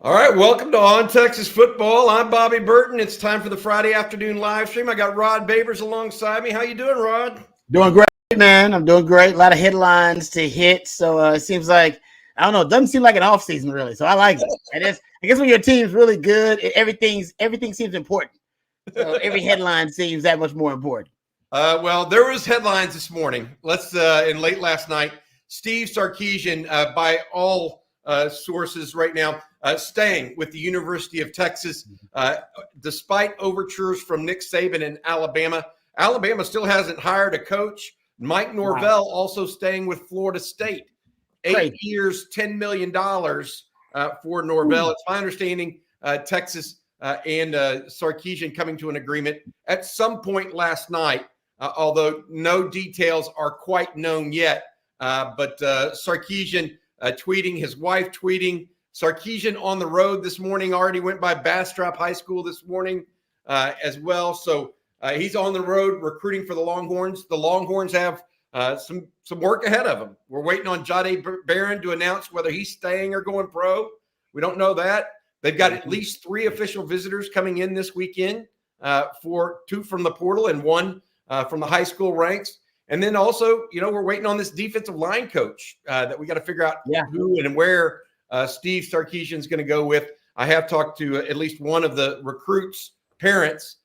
All right, welcome to On Texas Football. I'm Bobby Burton. It's time for the Friday afternoon live stream. I got Rod Babers alongside me. How you doing, Rod? Doing great, man. I'm doing great. A lot of headlines to hit. So it seems like, I don't know, it doesn't seem like an off season really. So I like it. I guess when your team's really good, everything seems important. So every headline seems that much more important. Well, there was headlines this morning. And late last night, Steve Sarkisian, by all sources right now, staying with the University of Texas, despite overtures from Nick Saban in Alabama. Alabama still hasn't hired a coach. Mike Norvell also staying with Florida State. 8 years, $10 million for Norvell. It's my understanding Texas and Sarkeesian coming to an agreement at some point last night, although no details are quite known yet. But Sarkeesian tweeting, his wife tweeting, Sarkeesian on the road this morning, already went by Bastrop High School this morning as well. So he's on the road recruiting for the Longhorns. The Longhorns have some work ahead of them. We're waiting on Jahdae Barron to announce whether he's staying or going pro. We don't know that. They've got at least 3 official visitors coming in this weekend, for 2 from the portal and 1 from the high school ranks. And then also, we're waiting on this defensive line coach that we got to figure out who and where Steve Sarkisian is going to go with. I have talked to at least one of the recruits' parents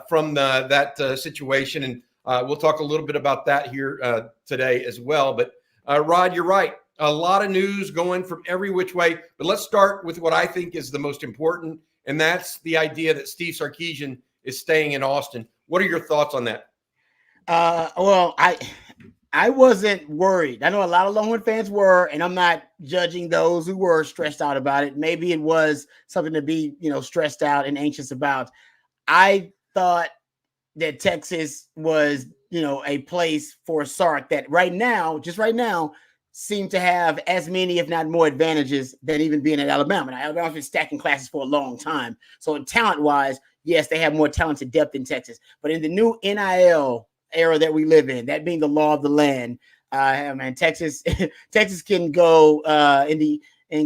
from that situation, and we'll talk a little bit about that here today as well. But Rod, you're right. A lot of news going from every which way. But let's start with what I think is the most important, and that's the idea that Steve Sarkisian is staying in Austin. What are your thoughts on that? Well, I wasn't worried. I know a lot of Longhorn fans were, and I'm not judging those who were stressed out about it. Maybe it was something to be, stressed out and anxious about. I thought that Texas was, a place for Sark that just right now, seemed to have as many, if not more, advantages than even being at Alabama. Now, Alabama's been stacking classes for a long time. So talent-wise, yes, they have more talented depth in Texas. But in the new NIL era that we live in, that being the law of the land, Texas can go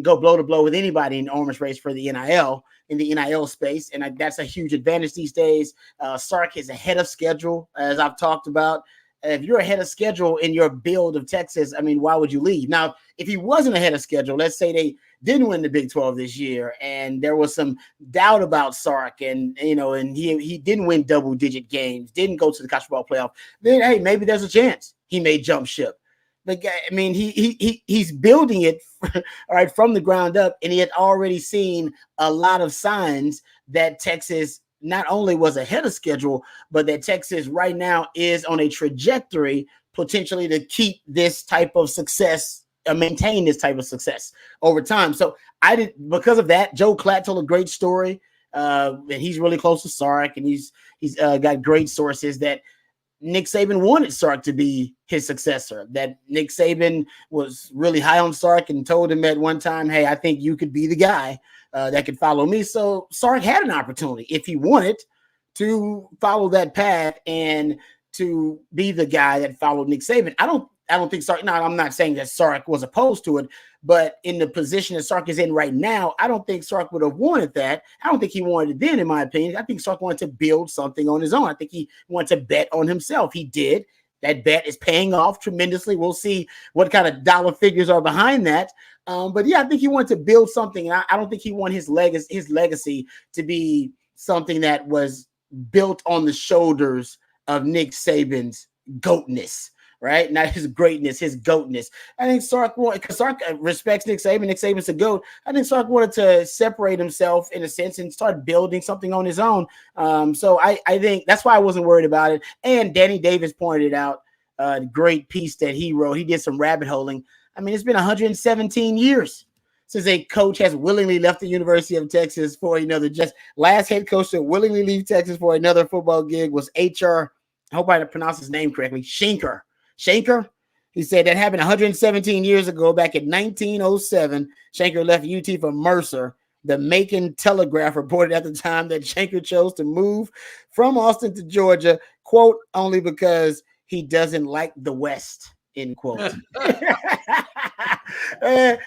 go blow to blow with anybody in the arms race for the NIL space, and that's a huge advantage these days. Sark is ahead of schedule, as I've talked about. If you're ahead of schedule in your build of Texas, why would you leave? Now, if he wasn't ahead of schedule, let's say they didn't win the Big 12 this year, and there was some doubt about Sark, and he didn't win double-digit games, didn't go to the college football playoff, then hey, maybe there's a chance he may jump ship. But he's building it all right from the ground up, and he had already seen a lot of signs that Texas not only was ahead of schedule, but that Texas right now is on a trajectory potentially to keep this type of success, maintain this type of success over time. So because of that, Joe Klatt told a great story. And he's really close to Sark, and he's got great sources that Nick Saban wanted Sark to be his successor, that Nick Saban was really high on Sark and told him at one time, hey, I think you could be the guy that could follow me. So Sark had an opportunity, if he wanted, to follow that path and to be the guy that followed Nick Saban. I don't think Sark, I'm not saying that Sark was opposed to it, but in the position that Sark is in right now, I don't think Sark would have wanted that. I don't think he wanted it then, in my opinion. I think Sark wanted to build something on his own. I think he wanted to bet on himself. He did. That bet is paying off tremendously. We'll see what kind of dollar figures are behind that. But yeah, I think he wanted to build something. And I don't think he wanted his legacy to be something that was built on the shoulders of Nick Saban's goatness. Right? Not his greatness, his goatness. I think Sark respects Nick Saban. Nick Saban's a goat. I think Sark wanted to separate himself in a sense and start building something on his own. So I think that's why I wasn't worried about it. And Danny Davis pointed out a great piece that he wrote. He did some rabbit holing. It's been 117 years since a coach has willingly left the University of Texas for another. Just last head coach to willingly leave Texas for another football gig was H.R. I hope I pronounced his name correctly. Shanker. He said that happened 117 years ago, back in 1907. Shanker left UT for Mercer. The Macon Telegraph reported at the time that Shanker chose to move from Austin to Georgia, quote, only because he doesn't like the West, end quote.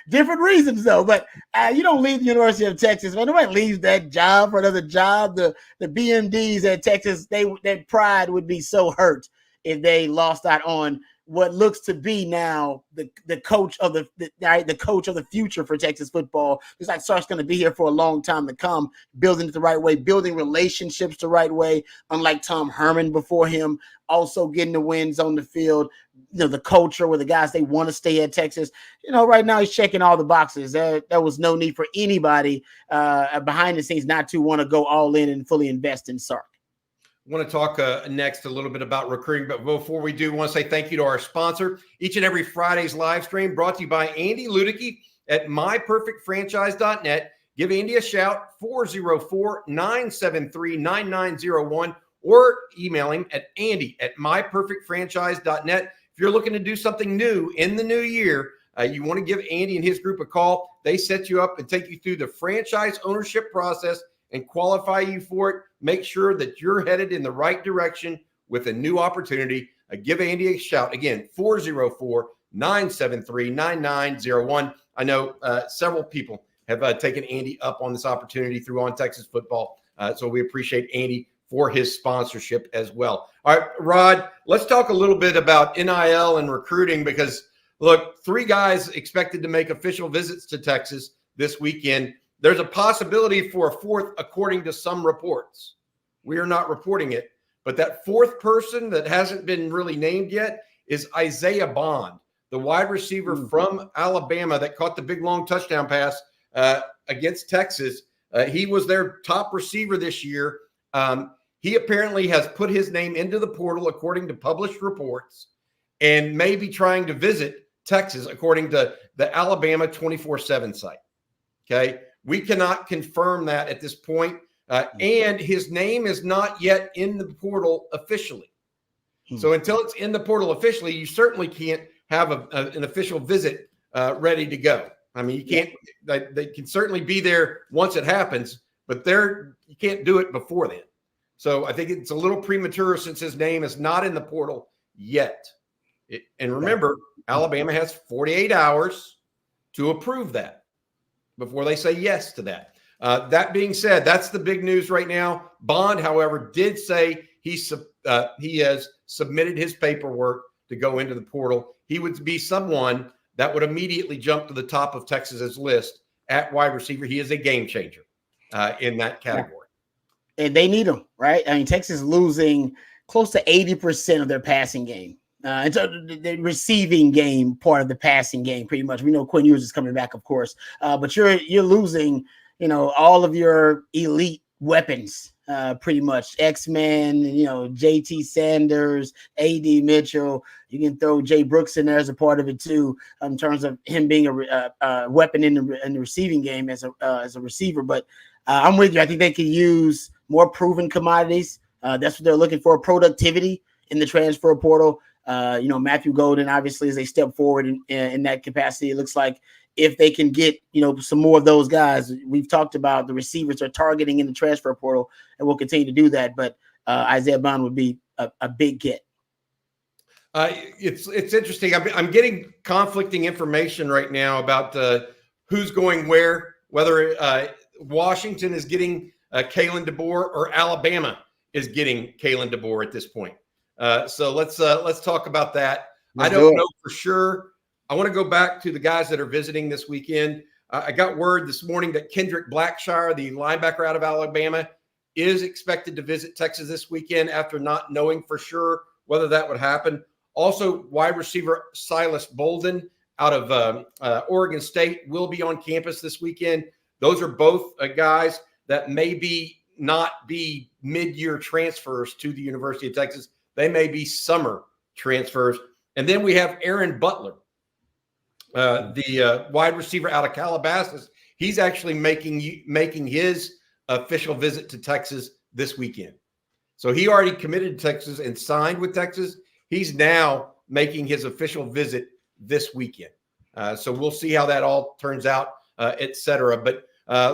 Different reasons though, but you don't leave the University of Texas, man. Nobody leaves that job for another job. The BMDs at Texas, that pride would be so hurt if they lost out on what looks to be now the coach of the coach of the future for Texas football. It's like Sark's going to be here for a long time to come, building it the right way, building relationships the right way, unlike Tom Herman before him, also getting the wins on the field, the culture where the guys, they want to stay at Texas. Right now he's checking all the boxes. There was no need for anybody behind the scenes not to want to go all in and fully invest in Sark. I want to talk next a little bit about recruiting, but before we do, I want to say thank you to our sponsor. Each and every Friday's live stream brought to you by Andy Ludicky at myperfectfranchise.net. Give Andy a shout, 404-973-9901, or email him at andy@myperfectfranchise.net. If you're looking to do something new in the new year, you want to give Andy and his group a call. They set you up and take you through the franchise ownership process and qualify you for it. Make sure that you're headed in the right direction with a new opportunity. Give Andy a shout. Again, 404-973-9901. I know several people have taken Andy up on this opportunity through On Texas Football. So we appreciate Andy for his sponsorship as well. All right, Rod, let's talk a little bit about NIL and recruiting because, look, 3 guys expected to make official visits to Texas this weekend. There's a possibility for a 4th, according to some reports. We are not reporting it, but that 4th person that hasn't been really named yet is Isaiah Bond, the wide receiver from Alabama that caught the big long touchdown pass against Texas. He was their top receiver this year. He apparently has put his name into the portal, according to published reports, and may be trying to visit Texas, according to the Alabama 24/7 site. Okay. We cannot confirm that at this point. And his name is not yet in the portal officially. So until it's in the portal officially, you certainly can't have an official visit ready to go. I mean, you can't, they can certainly be there once it happens, but you can't do it before then. So I think it's a little premature since his name is not in the portal yet. And remember, Alabama has 48 hours to approve that before they say yes to that. That being said, that's the big news right now. Bond, however, did say he has submitted his paperwork to go into the portal. He would be someone that would immediately jump to the top of Texas's list at wide receiver. He is a game changer in that category. And they need him, right? I mean, Texas is losing close to 80% of their passing game. And so the receiving game part of the passing game, pretty much. We know Quinn Ewers is coming back, of course, but you're losing, all of your elite weapons, pretty much. X-Men, JT Sanders, A.D. Mitchell. You can throw Jay Brooks in there as a part of it too, in terms of him being a weapon in the receiving game as a receiver. But I'm with you. I think they could use more proven commodities. That's what they're looking for: productivity in the transfer portal. Matthew Golden, obviously, as they step forward in that capacity, it looks like if they can get, some more of those guys, we've talked about the receivers are targeting in the transfer portal, and we'll continue to do that. But Isaiah Bond would be a big get. It's interesting. I'm getting conflicting information right now about who's going where, whether Washington is getting Kalen DeBoer or Alabama is getting Kalen DeBoer at this point. So let's talk about that. I don't know for sure. I want to go back to the guys that are visiting this weekend. I got word this morning that Kendrick Blackshire, the linebacker out of Alabama, is expected to visit Texas this weekend after not knowing for sure whether that would happen. Also, wide receiver Silas Bolden out of Oregon State will be on campus this weekend. Those are both guys that may not be mid-year transfers to the University of Texas. They may be summer transfers. And then we have Aaron Butler, the wide receiver out of Calabasas. He's actually making his official visit to Texas this weekend. So he already committed to Texas and signed with Texas. He's now making his official visit this weekend. So we'll see how that all turns out, et cetera. But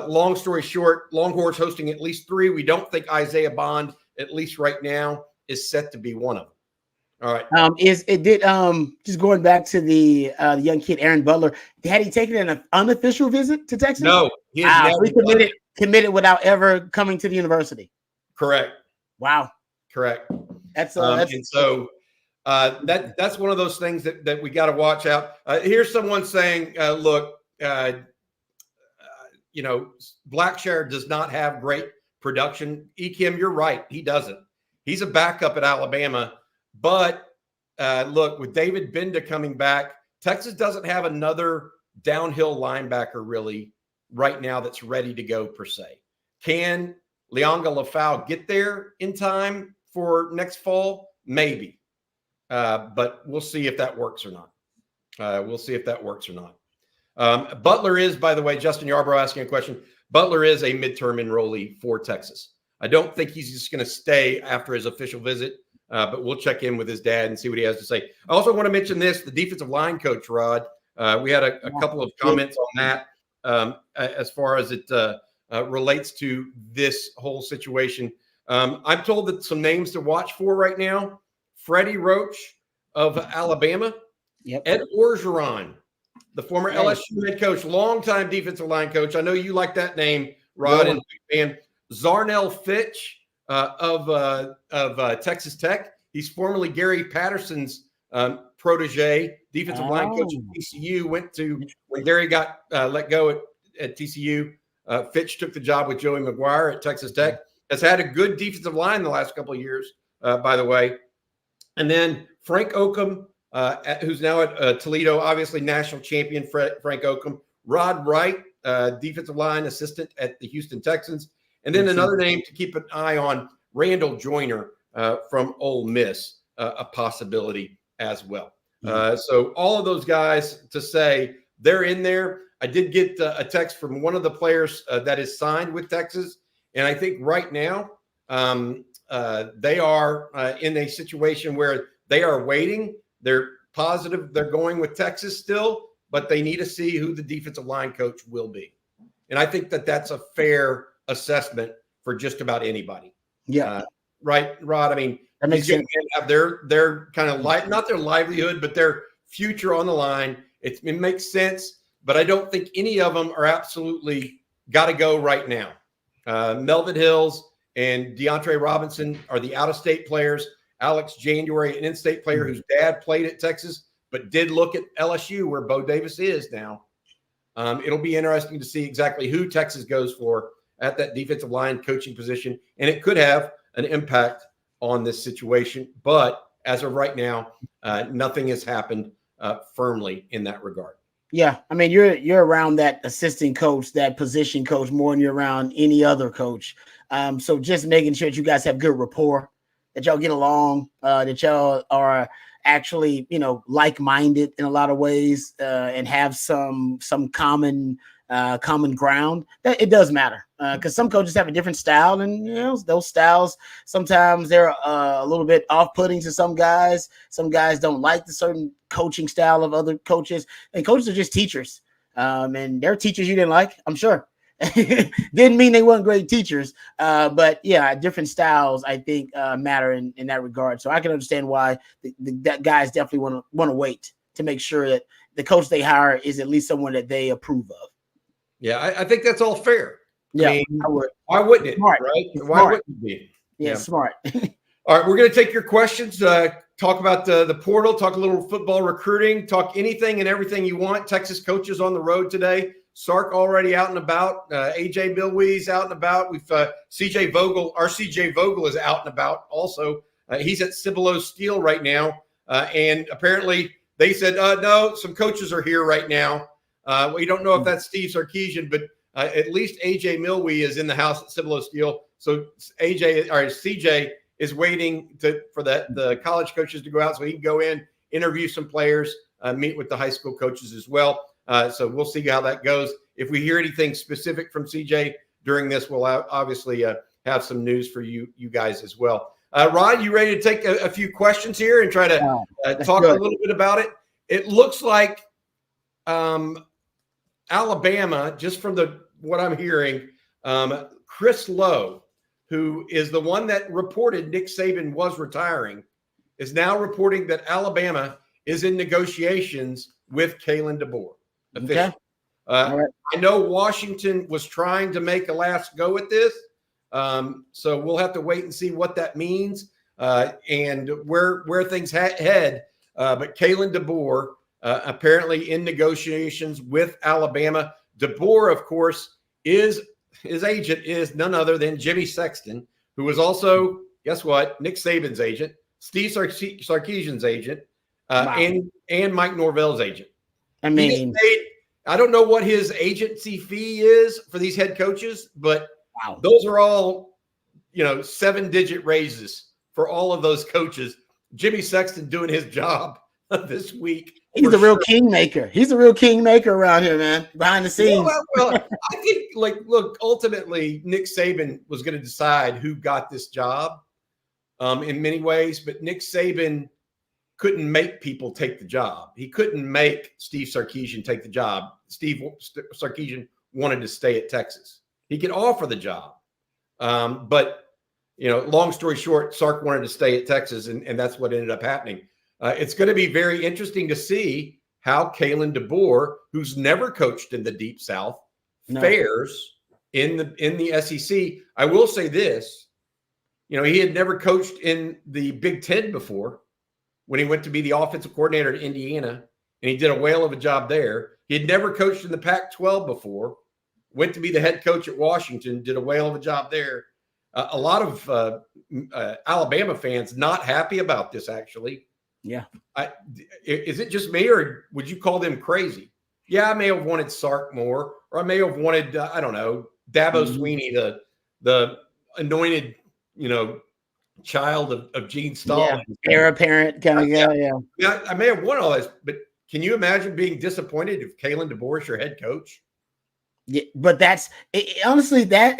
long story short, Longhorns hosting at least 3. We don't think Isaiah Bond, at least right now, is set to be one of them. All right. Just going back to the young kid Aaron Butler, had he taken an unofficial visit to Texas? No, he has Wow, never so he committed without ever coming to the university. Correct. Wow. Correct. That's and so that's one of those things that we got to watch out. Here's someone saying, look, Blackshear does not have great production. Ekim, you're right. He doesn't. He's a backup at Alabama. But look, with David Binda coming back, Texas doesn't have another downhill linebacker really right now that's ready to go per se. Can Leonga Lafau get there in time for next fall? Maybe. But we'll see if that works or not. Butler is, by the way, Justin Yarbrough asking a question. Butler is a midterm enrollee for Texas. I don't think he's just going to stay after his official visit, but we'll check in with his dad and see what he has to say. I also want to mention this, the defensive line coach, Rod. We had a couple of comments on that as far as it relates to this whole situation. I'm told that some names to watch for right now: Freddie Roach of Alabama, Ed Orgeron, the former LSU head coach, longtime defensive line coach. I know you like that name, Rod, and Zarnell Fitch of Texas Tech. He's formerly Gary Patterson's protege, defensive line coach at TCU. Went to when Gary got let go at TCU. Fitch took the job with Joey McGuire at Texas Tech. Has had a good defensive line the last couple of years, by the way. And then Frank Oakham, who's now at Toledo, obviously national champion Frank Oakham. Rod Wright, defensive line assistant at the Houston Texans. And then another name to keep an eye on, Randall Joyner from Ole Miss, a possibility as well. So all of those guys to say they're in there. I did get a text from one of the players that is signed with Texas. And I think right now they are in a situation where they are waiting. They're positive they're going with Texas still, but they need to see who the defensive line coach will be. And I think that that's a fair assessment for just about anybody. Yeah. Right, Rod? I mean, that makes sense. Have their kind of not their livelihood, but their future on the line. It makes sense, but I don't think any of them are absolutely got to go right now. Melvin Hills and DeAndre Robinson are the out-of-state players. Alex January, an in-state player whose dad played at Texas, but did look at LSU where Bo Davis is now. It'll be interesting to see exactly who Texas goes for at that defensive line coaching position, and it could have an impact on this situation. But as of right now, nothing has happened firmly in that regard. Yeah, I mean, you're around that assistant coach, that position coach, more than you're around any other coach. So just making sure that you guys have good rapport, that y'all get along, that y'all are actually, like-minded in a lot of ways, and have some common ground. That it does matter, because some coaches have a different style, and those styles sometimes they're a little bit off-putting to some guys. Some guys don't like the certain coaching style of other coaches, and coaches are just teachers, and they're teachers you didn't like, I'm sure. Didn't mean they weren't great teachers, but yeah, different styles I think matter in that regard. So I can understand why that guys definitely want to wait to make sure that the coach they hire is at least someone that they approve of. Yeah, I think that's all fair. Yeah, I mean, why wouldn't it? Smart. Right? It's Why smart. wouldn't it be? Yeah, smart. All right, we're going to take your questions, talk about the portal, talk a little football recruiting, talk anything and everything you want. Texas coaches on the road today. Sark already out and about. AJ Milwee's out and about. We've CJ Vogel. Our CJ Vogel is out and about also. He's at Cibolo Steel right now. And apparently they said, no, some coaches are here right now. We don't know if that's Steve Sarkisian, but at least AJ Milwee is in the house at Cibolo Steel. So CJ is waiting for the college coaches to go out so he can go in, interview some players, meet with the high school coaches as well. So we'll see how that goes. If we hear anything specific from CJ during this, we'll obviously have some news for you guys as well. Rod, you ready to take a few questions here and try to talk a little bit about it? It looks like Alabama, just from what I'm hearing, Chris Lowe, who is the one that reported Nick Saban was retiring, is now reporting that Alabama is in negotiations with Kalen DeBoer. Okay. Right. I know Washington was trying to make a last go at this. So we'll have to wait and see what that means and where things head. But Kalen DeBoer apparently in negotiations with Alabama. DeBoer, of course, his agent is none other than Jimmy Sexton, who was also, guess what, Nick Saban's agent, Steve Sarkisian's agent, Wow. and Mike Norvell's agent. I mean, I don't know what his agency fee is for these head coaches, but wow, those are all, 7-digit raises for all of those coaches. Jimmy Sexton doing his job this week. He's a real kingmaker. He's a real kingmaker around here, man, behind the scenes. Well, I think, look, ultimately, Nick Saban was going to decide who got this job in many ways, but Nick Saban couldn't make people take the job. He couldn't make Steve Sarkisian take the job. Steve Sarkisian wanted to stay at Texas. He could offer the job. But, long story short, Sark wanted to stay at Texas, and that's what ended up happening. It's going to be very interesting to see how Kalen DeBoer, who's never coached in the Deep South, fares in the SEC. I will say this, he had never coached in the Big Ten before when he went to be the offensive coordinator at Indiana, and he did a whale of a job there. He had never coached in the Pac-12 before, went to be the head coach at Washington, did a whale of a job there. A lot of Alabama fans not happy about this, actually. Yeah. Is it just me, or would you call them crazy? Yeah, I may have wanted Sark more, or I may have wanted, I don't know, Dabo Sweeney, the anointed, child of Gene Stallings. Yeah, heir apparent kind of guy. Yeah, I may have won all this, but can you imagine being disappointed if Kalen DeBoer is your head coach? Yeah, but that's honestly, that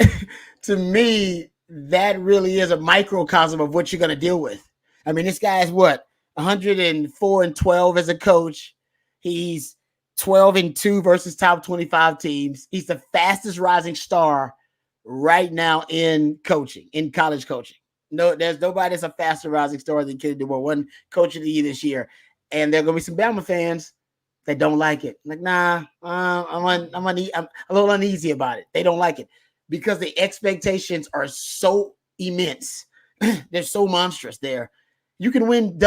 to me, that really is a microcosm of what you're going to deal with. I mean, this guy is what, 104-12 as a coach. He's 12-2 versus top 25 teams. He's the fastest rising star right now in coaching, in college coaching. No, there's nobody that's a faster rising star than Kalen DeBoer. One coach of the year this year, and there are gonna be some Bama fans that don't like it. Like, nah, I'm a little uneasy about it. They don't like it because the expectations are so immense. They're so monstrous. There, you can win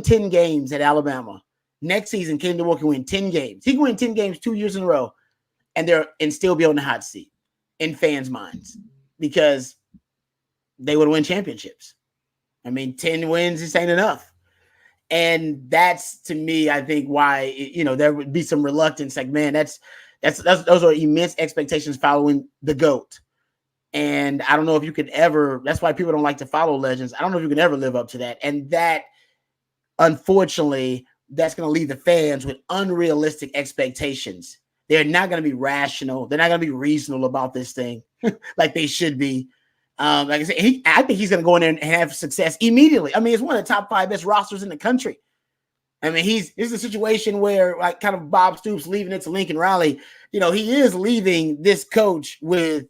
10 games at Alabama next season. Kalen DeBoer can win 10 games. He can win 10 games 2 years in a row, and still be on the hot seat in fans' minds because they would win championships. I mean, 10 wins just ain't enough. And that's, to me, I think why, there would be some reluctance. Like, man, those are immense expectations following the GOAT. And I don't know if you could ever, that's why people don't like to follow legends. I don't know if you can ever live up to that. And that, unfortunately, that's going to leave the fans with unrealistic expectations. They're not going to be rational. They're not going to be reasonable about this thing like they should be. Like I said, I think he's going to go in there and have success immediately. I mean, it's one of the top 5 best rosters in the country. I mean, this is a situation where, like, kind of Bob Stoops leaving it to Lincoln Riley. He is leaving this coach with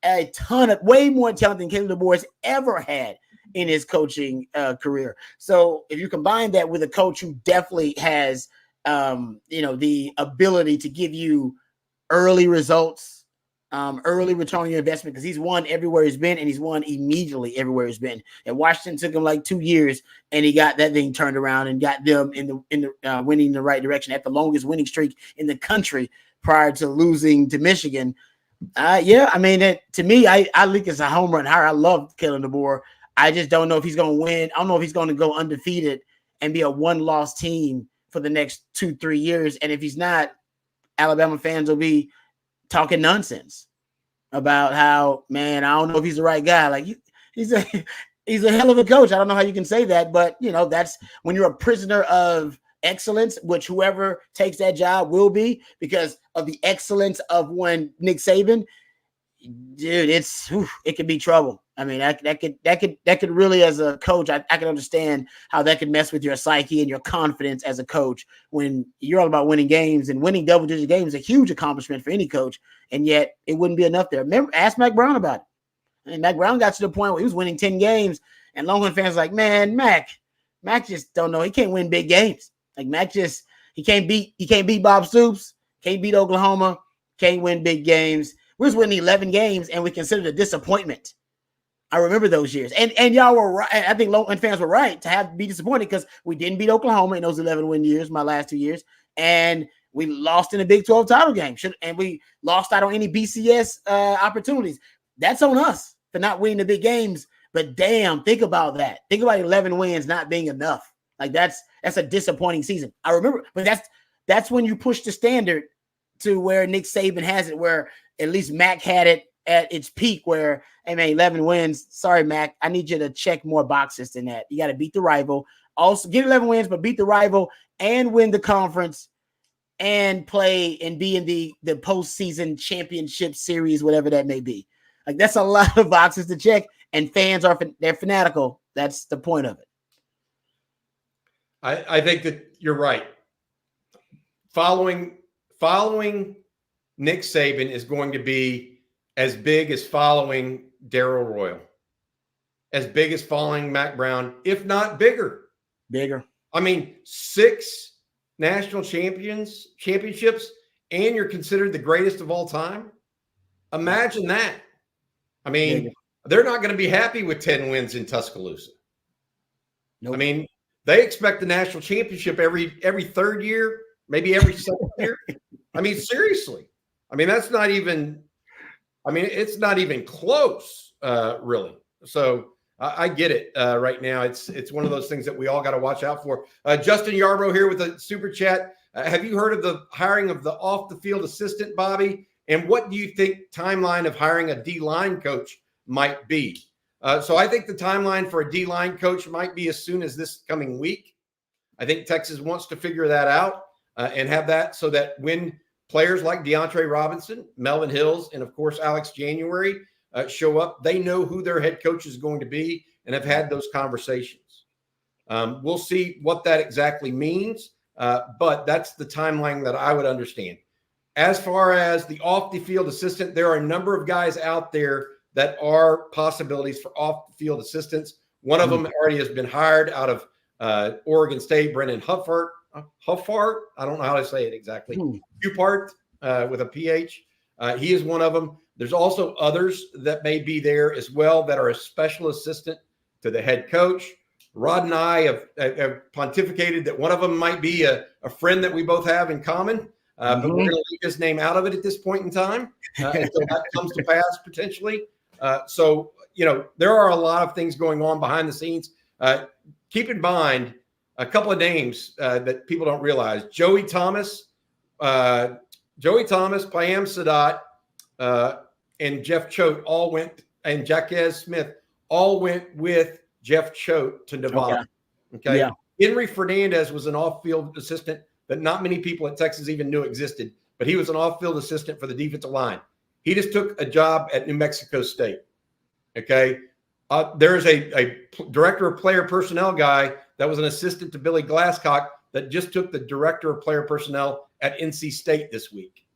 a ton of way more talent than Kalen DeBoer has ever had in his coaching career. So if you combine that with a coach who definitely has, the ability to give you early results, early return on your investment, because he's won everywhere he's been, and he's won immediately everywhere he's been. And Washington took him like 2 years, and he got that thing turned around and got them in the winning the right direction at the longest winning streak in the country prior to losing to Michigan. I mean, to me, I think it's a home run hire. I love Kalen DeBoer. I just don't know if he's going to win. I don't know if he's going to go undefeated and be a one-loss team for the next 2-3 years. And if he's not, Alabama fans will be talking nonsense about how, man, I don't know if he's the right guy. Like, he's a hell of a coach. I don't know how you can say that, but that's when you're a prisoner of excellence, which whoever takes that job will be because of the excellence of one Nick Saban. Dude, it could be trouble. I mean, that could really, as a coach, I can understand how that could mess with your psyche and your confidence as a coach when you're all about winning games, and winning double-digit games is a huge accomplishment for any coach, and yet it wouldn't be enough there. Remember, ask Mac Brown about it. And Mac Brown got to the point where he was winning 10 games, and Longhorn fans were like, man, Mac, Mac just don't know. He can't win big games. Like Mac he can't beat Bob Stoops, can't beat Oklahoma, can't win big games. We was winning 11 games, and we considered a disappointment. I remember those years, and y'all were right. I think Longhorn fans were right to be disappointed because we didn't beat Oklahoma in those 11 win years, my last 2 years, and we lost in a Big 12 title game. And we lost out on any BCS opportunities. That's on us for not winning the big games. But damn, think about that. Think about 11 wins not being enough. Like that's a disappointing season. I remember, but that's when you push the standard to where Nick Saban has it, where at least Mac had it at its peak where, hey man, 11 wins. Sorry, Mac. I need you to check more boxes than that. You got to beat the rival. Also get 11 wins, but beat the rival and win the conference and play and be in the postseason championship series, whatever that may be. Like that's a lot of boxes to check, and fans they're fanatical. That's the point of it. I think that you're right. Following Nick Saban is going to be as big as following Darryl Royal, as big as following Mac Brown, if not bigger. Bigger. I mean, 6 national championships, and you're considered the greatest of all time. Imagine that. I mean, bigger. They're not going to be happy with 10 wins in Tuscaloosa. Nope. I mean, they expect the national championship every third year, maybe every second year. I mean, seriously. I mean, that's not even. I mean, it's not even close, really. So I get it right now. It's one of those things that we all got to watch out for. Justin Yarbrough here with a super chat. Have you heard of the hiring of the off-the-field assistant, Bobby? And what do you think timeline of hiring a D-line coach might be? So I think the timeline for a D-line coach might be as soon as this coming week. I think Texas wants to figure that out and have that so that when players like DeAndre Robinson, Melvin Hills, and, of course, Alex January show up, they know who their head coach is going to be and have had those conversations. We'll see what that exactly means, but that's the timeline that I would understand. As far as the off-the-field assistant, there are a number of guys out there that are possibilities for off-the-field assistants. One of them already has been hired out of Oregon State, Brendan Huffart. I don't know how to say it exactly. Huffart with a PH. He is one of them. There's also others that may be there as well that are a special assistant to the head coach. Rod and I have pontificated that one of them might be a friend that we both have in common, but we're going to leave his name out of it at this point in time until that comes to pass potentially. So, there are a lot of things going on behind the scenes. Keep in mind, a couple of names that people don't realize. Joey Thomas, Payam Sadat, and Jeff Choate all went, and Jaquez Smith all went with Jeff Choate to Nevada. Okay. Yeah. Henry Fernandez was an off-field assistant that not many people at Texas even knew existed, but he was an off-field assistant for the defensive line. He just took a job at New Mexico State. Okay. There's a director of player personnel guy that was an assistant to Billy Glasscock that just took the director of player personnel at NC State this week.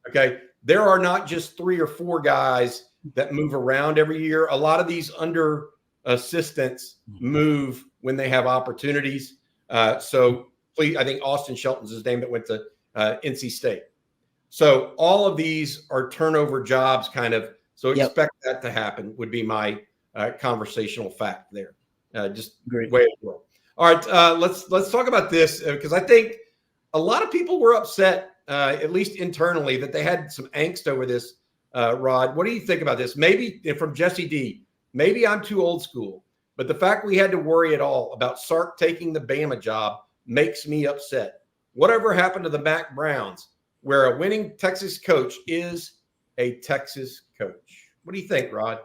Okay. There are not just 3 or 4 guys that move around every year. A lot of these under assistants move when they have opportunities. So please, I think Austin Shelton's his name that went to NC State. So all of these are turnover jobs kind of. So expect that to happen would be my conversational fact there. Just great way to go. All right, let's talk about this because I think a lot of people were upset, at least internally, that they had some angst over this. Rod, what do you think about this? Maybe from Jesse D. Maybe I'm too old school, but the fact we had to worry at all about Sark taking the Bama job makes me upset. Whatever happened to the Mac Browns, where a winning Texas coach is a Texas coach? What do you think, Rod?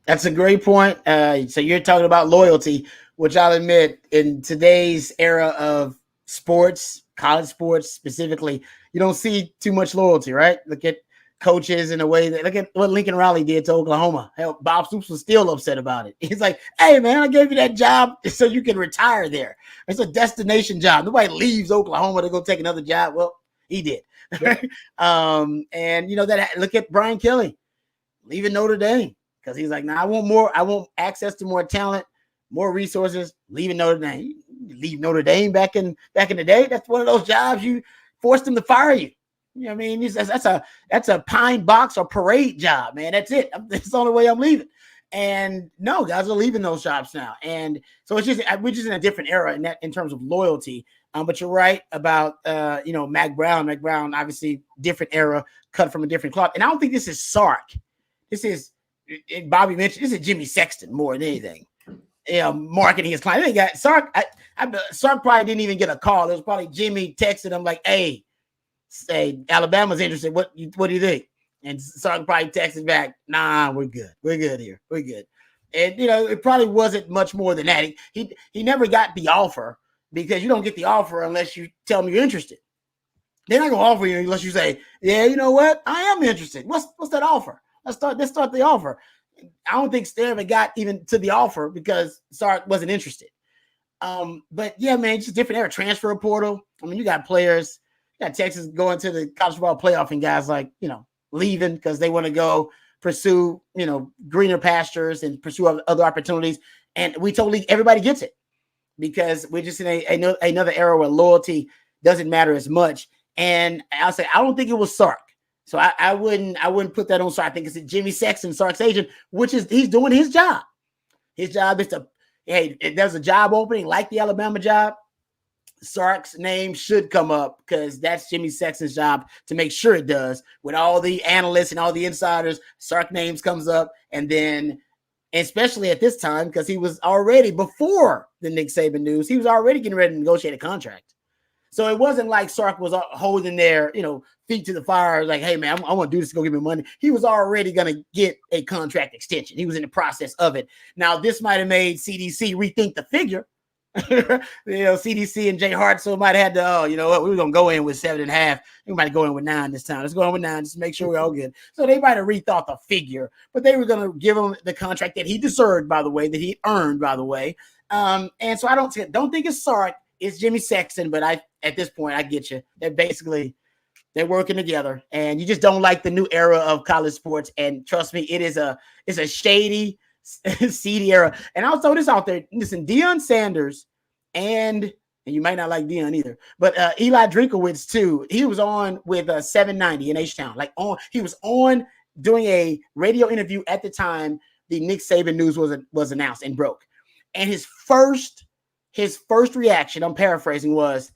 That's a great point. So you're talking about loyalty, which I'll admit in today's era of sports, college sports specifically, you don't see too much loyalty, right? Look at coaches in a way that look at what Lincoln Riley did to Oklahoma. Hell, Bob Stoops was still upset about it. He's like, hey man, I gave you that job so you can retire there. It's a destination job. Nobody leaves Oklahoma to go take another job. Well, he did. Yeah. And that look at Brian Kelly leaving Notre Dame because he's like, I want access to more talent, more resources. leaving Notre Dame. Leave Notre Dame back in the day. That's one of those jobs you forced them to fire you. You know what I mean? That's a pine box or parade job, man. That's it. That's the only way I'm leaving. And no, guys are leaving those jobs now. And so we're just in a different era in terms of loyalty. But you're right about Mac Brown. Mac Brown, obviously, different era, cut from a different cloth. And I don't think this is Sark. This is, Bobby mentioned, this is Jimmy Sexton more than anything. Marketing his client. They got Sark. Sark probably didn't even get a call. It was probably Jimmy texted him like, "Hey, say Alabama's interested. What do you think?" And Sark probably texted back, "Nah, we're good. We're good here. We're good." And it probably wasn't much more than that. He never got the offer, because you don't get the offer unless you tell them you're interested. They're not gonna offer you unless you say, "Yeah, you know what? I am interested. What's that offer? Let's start the offer." I don't think Steve ever got even to the offer because Sark wasn't interested. But yeah, man, just a different era. Transfer portal. I mean, you got players. You got Texas going to the college football playoff, and guys like leaving because they want to go pursue greener pastures and pursue other opportunities. And we totally everybody gets it, because we're just in another era where loyalty doesn't matter as much. And I'll say I don't think it was Sark. So I wouldn't put that on Sark. I think it's Jimmy Sexton, Sarkeesian, he's doing his job. His job is if there's a job opening like the Alabama job, Sark's name should come up, because that's Jimmy Sexton's job to make sure it does. With all the analysts and all the insiders, Sark names comes up, and then especially at this time, because he was already, before the Nick Saban news, he was already getting ready to negotiate a contract. So it wasn't like Sark was holding their, feet to the fire, like, "Hey, man, I want to do this to go give me money." He was already going to get a contract extension. He was in the process of it. Now, this might have made CDC rethink the figure. CDC and Jay Hartzell might have had to, we were going to go in with 7.5. We might go in with 9 this time. Let's go in with 9 just to make sure we're all good. So they might have rethought the figure, but they were going to give him the contract that he deserved, by the way, that he earned, by the way. And so I don't think it's Sark. It's Jimmy Sexton, but at this point, I get you. They're working together, and you just don't like the new era of college sports. And trust me, it's a shady, seedy era. And I'll throw this out there. Listen, Deion Sanders and you might not like Deion either, but Eli Drinkowitz too. He was on with 790 in H-Town. He was on doing a radio interview at the time the Nick Saban news was announced and broke. And his first reaction, I'm paraphrasing, was,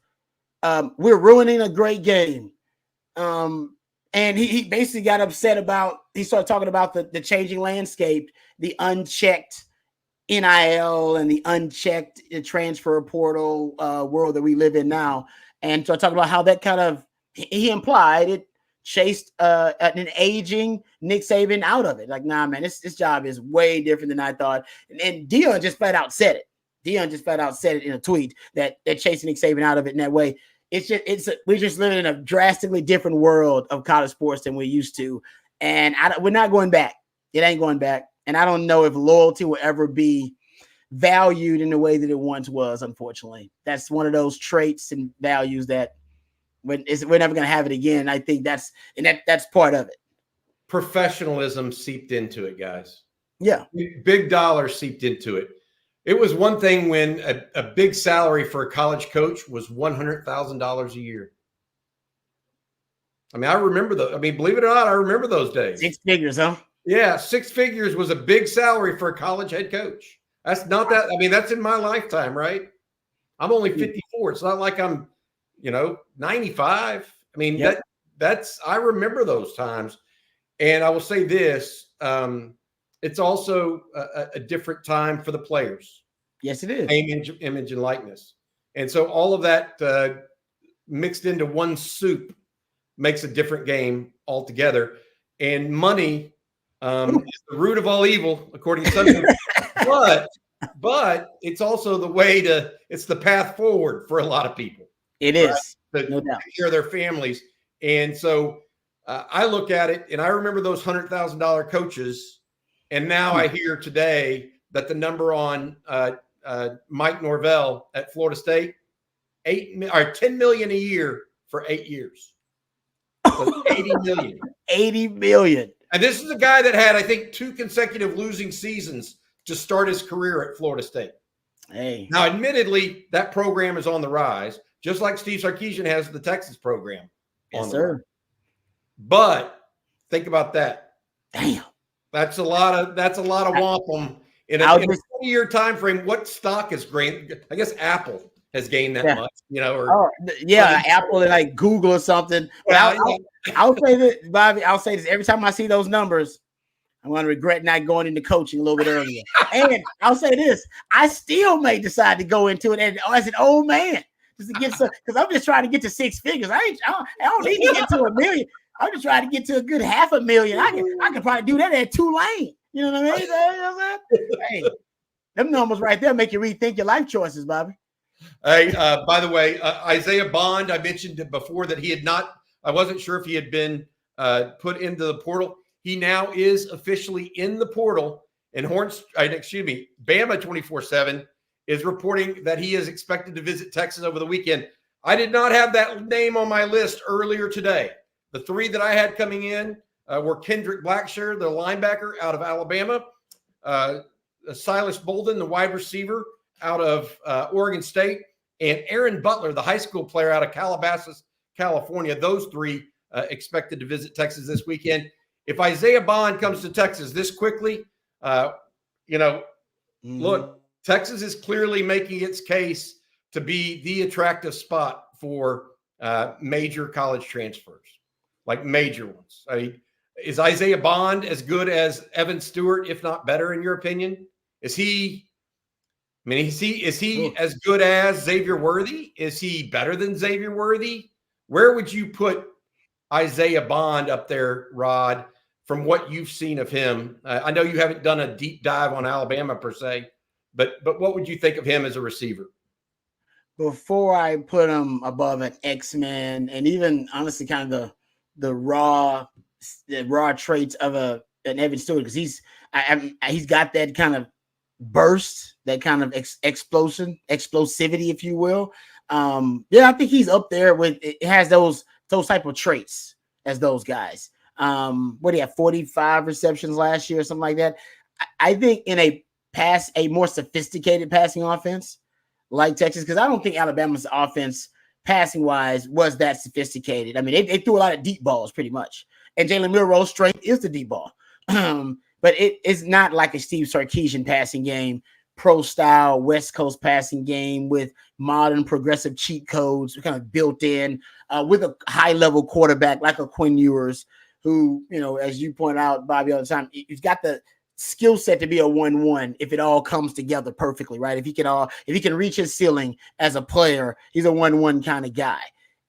"We're ruining a great game." And he basically got upset he started talking about the changing landscape, the unchecked NIL and the unchecked transfer portal world that we live in now. And so talking about how that kind of, he implied it chased an aging Nick Saban out of it. Like, nah, man, this job is way different than I thought. And Deion just flat out said it. Deion just flat out said it in a tweet that chasing Nick Saban out of it in that way. We're just living in a drastically different world of college sports than we're used to. And we're not going back. It ain't going back. And I don't know if loyalty will ever be valued in the way that it once was, unfortunately. That's one of those traits and values that we're never going to have it again. I think that's part of it. Professionalism seeped into it, guys. Yeah. Big dollars seeped into it. It was one thing when a big salary for a college coach was $100,000 a year. I mean, I remember believe it or not, I remember those days. 6 figures, huh? Yeah, 6 figures was a big salary for a college head coach. That's not that. I mean, that's in my lifetime, right? I'm only 54. It's not like I'm, 95. I mean, yep. I remember those times. And I will say this, it's also a different time for the players. Yes, it is. Name, image, and likeness. And so all of that mixed into one soup makes a different game altogether. And money is the root of all evil, according to some. But it's also it's the path forward for a lot of people. It is. Right? No doubt. Take care of their families. And so I look at it, and I remember those $100,000 coaches. And now I hear today that the number on Mike Norvell at Florida State, $10 million a year for 8 years. So $80 million. $80 million. And this is a guy that had, I think, 2 consecutive losing seasons to start his career at Florida State. Hey. Now, admittedly, that program is on the rise, just like Steve Sarkisian has the Texas program. Yes, sir. Rise. But think about that. Damn. That's a lot of wampum in a 20-year time frame. What stock is gained? I guess Apple has gained that much, or Apple and like Google or something. But I'll say this, Bobby. I'll say this every time I see those numbers, I'm going to regret not going into coaching a little bit earlier. And I'll say this: I still may decide to go into it as an old man, just to get some, because I'm just trying to get to six figures. I don't need to get to $1 million. I'm just trying to get to a good $500,000. I can probably do that at Tulane. You know what I mean? You know what I'm saying? Hey, them numbers right there make you rethink your life choices, Bobby. Hey, by the way, Isaiah Bond, I mentioned before that he had not. I wasn't sure if he had been put into the portal. He now is officially in the portal. And Bama 24/7 is reporting that he is expected to visit Texas over the weekend. I did not have that name on my list earlier today. The three that I had coming in were Kendrick Blackshear, the linebacker out of Alabama, Silas Bolden, the wide receiver out of Oregon State, and Aaron Butler, the high school player out of Calabasas, California. Those three expected to visit Texas this weekend. If Isaiah Bond comes to Texas this quickly, look, Texas is clearly making its case to be the attractive spot for major college transfers. Like major ones. Is Isaiah Bond as good as Evan Stewart, if not better, in your opinion? Is he as good as Xavier Worthy? Is he better than Xavier Worthy? Where would you put Isaiah Bond up there, Rod, from what you've seen of him? I know you haven't done a deep dive on Alabama per se, but what would you think of him as a receiver? Before I put him above an X-Men and even honestly kind of the raw traits of an Evan Stewart, because he's got that kind of burst, that kind of explosivity, if you will. I think he's up there with it. Has those type of traits as those guys. What do you have? 45 receptions last year or something like that. I think in a more sophisticated passing offense like Texas, because I don't think Alabama's offense passing wise was that sophisticated. I mean, they threw a lot of deep balls pretty much. And Jalen Milroe's strength is the deep ball. But it's not like a Steve Sarkisian passing game, pro style West Coast passing game with modern progressive cheat codes kind of built in with a high level quarterback like a Quinn Ewers, who, as you point out, Bobby, all the time, he's got the skill set to be a 1-1 if it all comes together perfectly, right? If he can reach his ceiling as a player, he's a 1-1 kind of guy.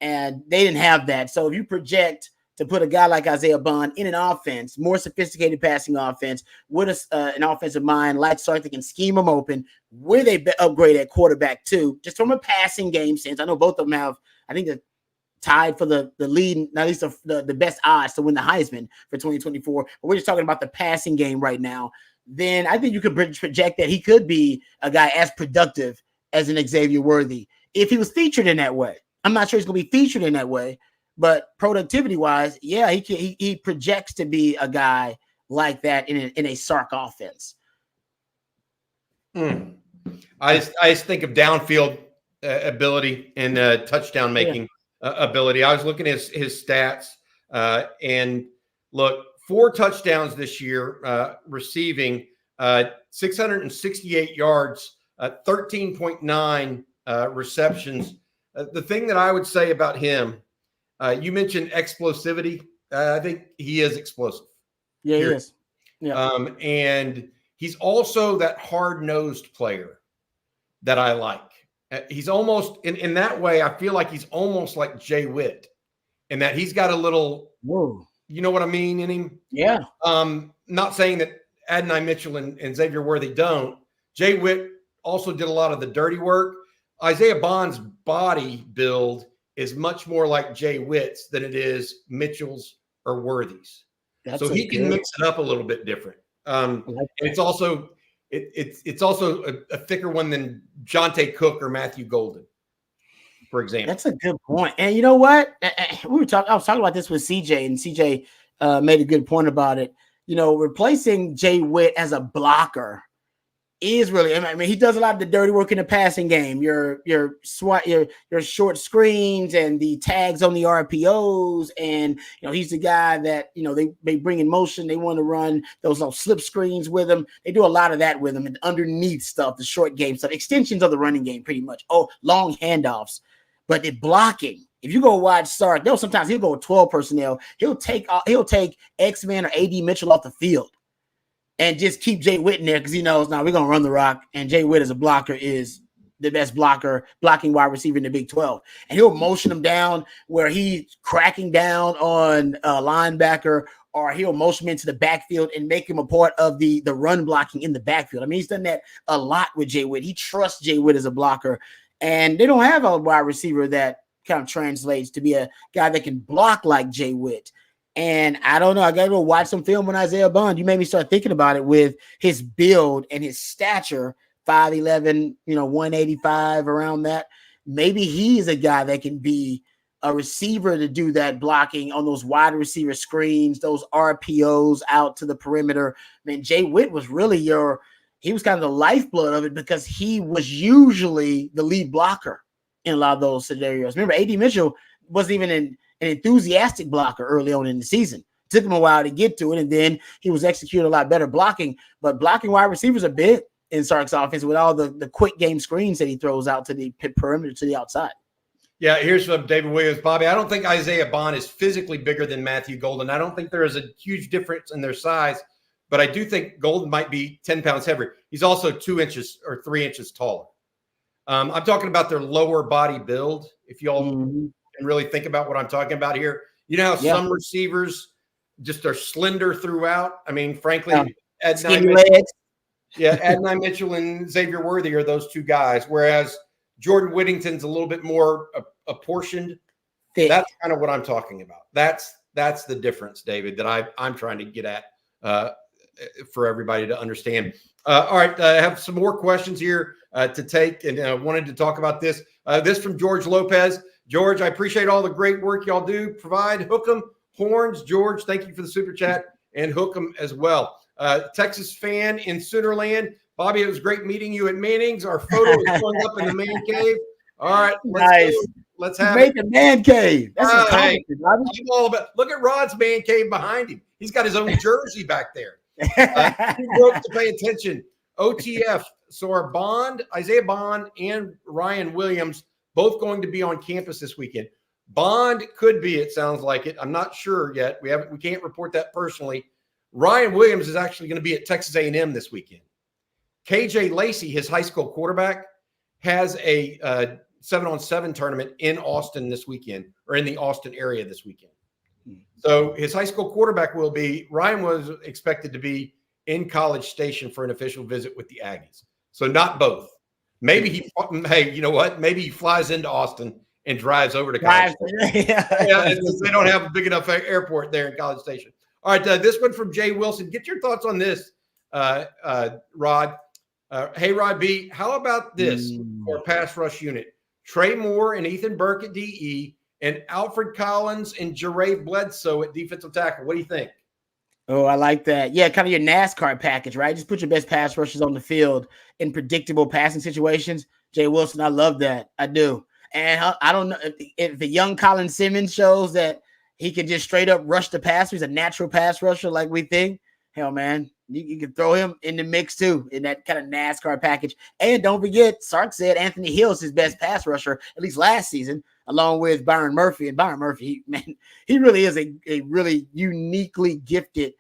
And they didn't have that. So if you project to put a guy like Isaiah Bond in an offense, more sophisticated passing offense, with an offensive mind like Sark that can scheme them open, with a upgrade at quarterback too, just from a passing game sense. I know both of them have, I think, they're tied for the lead, at least the best odds to win the Heisman for 2024. But we're just talking about the passing game right now. Then I think you could project that he could be a guy as productive as an Xavier Worthy if he was featured in that way. I'm not sure he's going to be featured in that way, but productivity-wise, yeah, he projects to be a guy like that in a Sark offense. I just think of downfield ability and touchdown making ability. I was looking at his stats, and look, 4 touchdowns this year, receiving 668 yards, 13.9 receptions. The thing that I would say about him, you mentioned explosivity. I think he is explosive. Yeah, he is. Yeah. And he's also that hard-nosed player that I like. He's almost in that way. I feel like he's almost like Jay Witt, in that he's got a little, you know what I mean, in him. Yeah. Not saying that Adonai Mitchell and Xavier Worthy don't. Jay Witt also did a lot of the dirty work. Isaiah Bond's body build is much more like Jay Witt's than it is Mitchell's or Worthy's. So he can mix it up a little bit different. It's also a thicker one than Jonte Cook or Matthew Golden, for example. That's a good point. And you know what? I was talking about this with CJ, and CJ made a good point about it. Replacing Jay Witt as a blocker is really. I mean, he does a lot of the dirty work in the passing game. Your short screens and the tags on the RPOs, and he's the guy that they bring in motion. They want to run those little slip screens with him. They do a lot of that with him, and underneath stuff, the short game stuff, extensions of the running game, pretty much. Oh, long handoffs, but the blocking. If you go watch Sark, sometimes he'll go with 12 personnel. He'll take X-Man or AD Mitchell off the field and just keep Jay Witt in there because he knows now we're going to run the rock. And Jay Witt as a blocker is the best blocking wide receiver in the Big 12. And he'll motion him down where he's cracking down on a linebacker, or he'll motion him into the backfield and make him a part of the run blocking in the backfield. I mean, he's done that a lot with Jay Witt. He trusts Jay Witt as a blocker. And they don't have a wide receiver that kind of translates to be a guy that can block like Jay Witt. And I don't know. I got to go watch some film on Isaiah Bond. You made me start thinking about it with his build and his stature, 5'11", 185, around that. Maybe he's a guy that can be a receiver to do that blocking on those wide receiver screens, those RPOs out to the perimeter. I mean, Jay Witt was really he was kind of the lifeblood of it because he was usually the lead blocker in a lot of those scenarios. Remember, AD Mitchell wasn't even an enthusiastic blocker early on in the season. Took him a while to get to it, and then he was executing a lot better blocking. But blocking wide receivers are big in Sark's offense with all the quick game screens that he throws out to the perimeter, to the outside. Yeah, here's from David Williams. Bobby, I don't think Isaiah Bond is physically bigger than Matthew Golden. I don't think there is a huge difference in their size, but I do think Golden might be 10 pounds heavier. He's also 2 inches or 3 inches taller. I'm talking about their lower body build, if y'all can really think about what I'm talking about here. You know how some receivers just are slender throughout? I mean, frankly, Adonai Mitchell and Xavier Worthy are those two guys, whereas Jordan Whittington's a little bit more apportioned. Thick. That's kind of what I'm talking about. That's the difference, David, that I'm trying to get at for everybody to understand. All right, I have some more questions here to take, and wanted to talk about this. This from George Lopez. George, I appreciate all the great work y'all do. Provide hook 'em horns. George, thank you for the super chat, and hook 'em as well. Texas fan in Soonerland. Bobby, it was great meeting you at Manning's. Our photo is going up in the man cave. All right, let's have it. The man cave. That's hey, I'm all about. Look at Rod's man cave behind him. He's got his own jersey back there. He broke to pay attention. OTF. So are Isaiah Bond and Ryan Williams both going to be on campus this weekend? Bond could be, it sounds like it. I'm not sure yet. We can't report that personally. Ryan Williams is actually going to be at Texas A&M this weekend. KJ Lacey, his high school quarterback, has a 7-on-7 tournament in Austin this weekend, or in the Austin area this weekend. So his high school quarterback Ryan was expected to be in College Station for an official visit with the Aggies. So not both. Maybe hey, you know what? Maybe he flies into Austin and drives over to College Station. Yeah, they don't have a big enough airport there in College Station. All right, this one from Jay Wilson. Get your thoughts on this, Rod. Hey, Rod B., how about this for a pass rush unit? Trey Moore and Ethan Burke at DE, and Alfred Collins and Jeray Bledsoe at defensive tackle. What do you think? Oh, I like that. Yeah, kind of your NASCAR package, right? Just put your best pass rushers on the field in predictable passing situations. Jay Wilson, I love that. I do. And I don't know if the young Colin Simmons shows that he can just straight up rush the passer. He's a natural pass rusher like we think. Hell, man, you can throw him in the mix too in that kind of NASCAR package. And don't forget, Sark said Anthony Hill's his best pass rusher, at least last season, along with Byron Murphy. And Byron Murphy, he really is a really uniquely gifted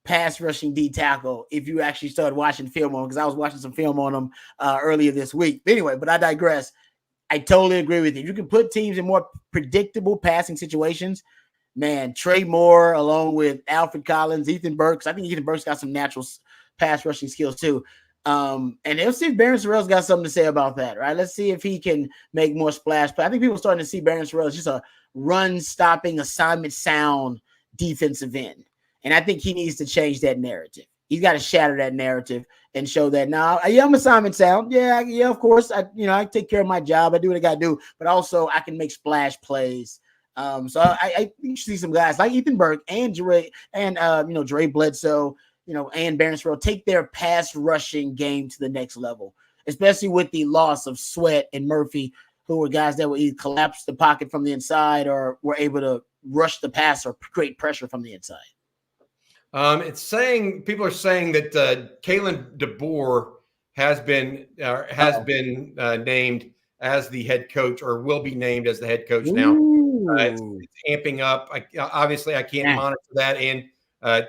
pass rushing D tackle if you actually started watching film on him, because I was watching some film on him earlier this week. But anyway, but I digress. I totally agree with you. You can put teams in more predictable passing situations. Man, Trey Moore along with Alfred Collins, Ethan Burks. I think Ethan Burks got some natural pass rushing skills too. And let's see if Barron Sorrell's got something to say about that, right? Let's see if he can make more splash. But I think people are starting to see Barron Sorrell as just a run-stopping, assignment sound defensive end. And I think he needs to change that narrative. He's got to shatter that narrative and show that now, I'm assignment sound. Yeah, of course. I take care of my job. I do what I got to do, but also I can make splash plays. So I think you see some guys like Ethan Burke and Jeray and Jeray Bledsoe, and Barnesville take their pass rushing game to the next level, especially with the loss of Sweat and Murphy, who were guys that would either collapse the pocket from the inside or were able to rush the pass or create pressure from the inside. People are saying that Kalen DeBoer has been named as the head coach, or will be named as the head coach now. It's amping up. Obviously, I can't monitor that and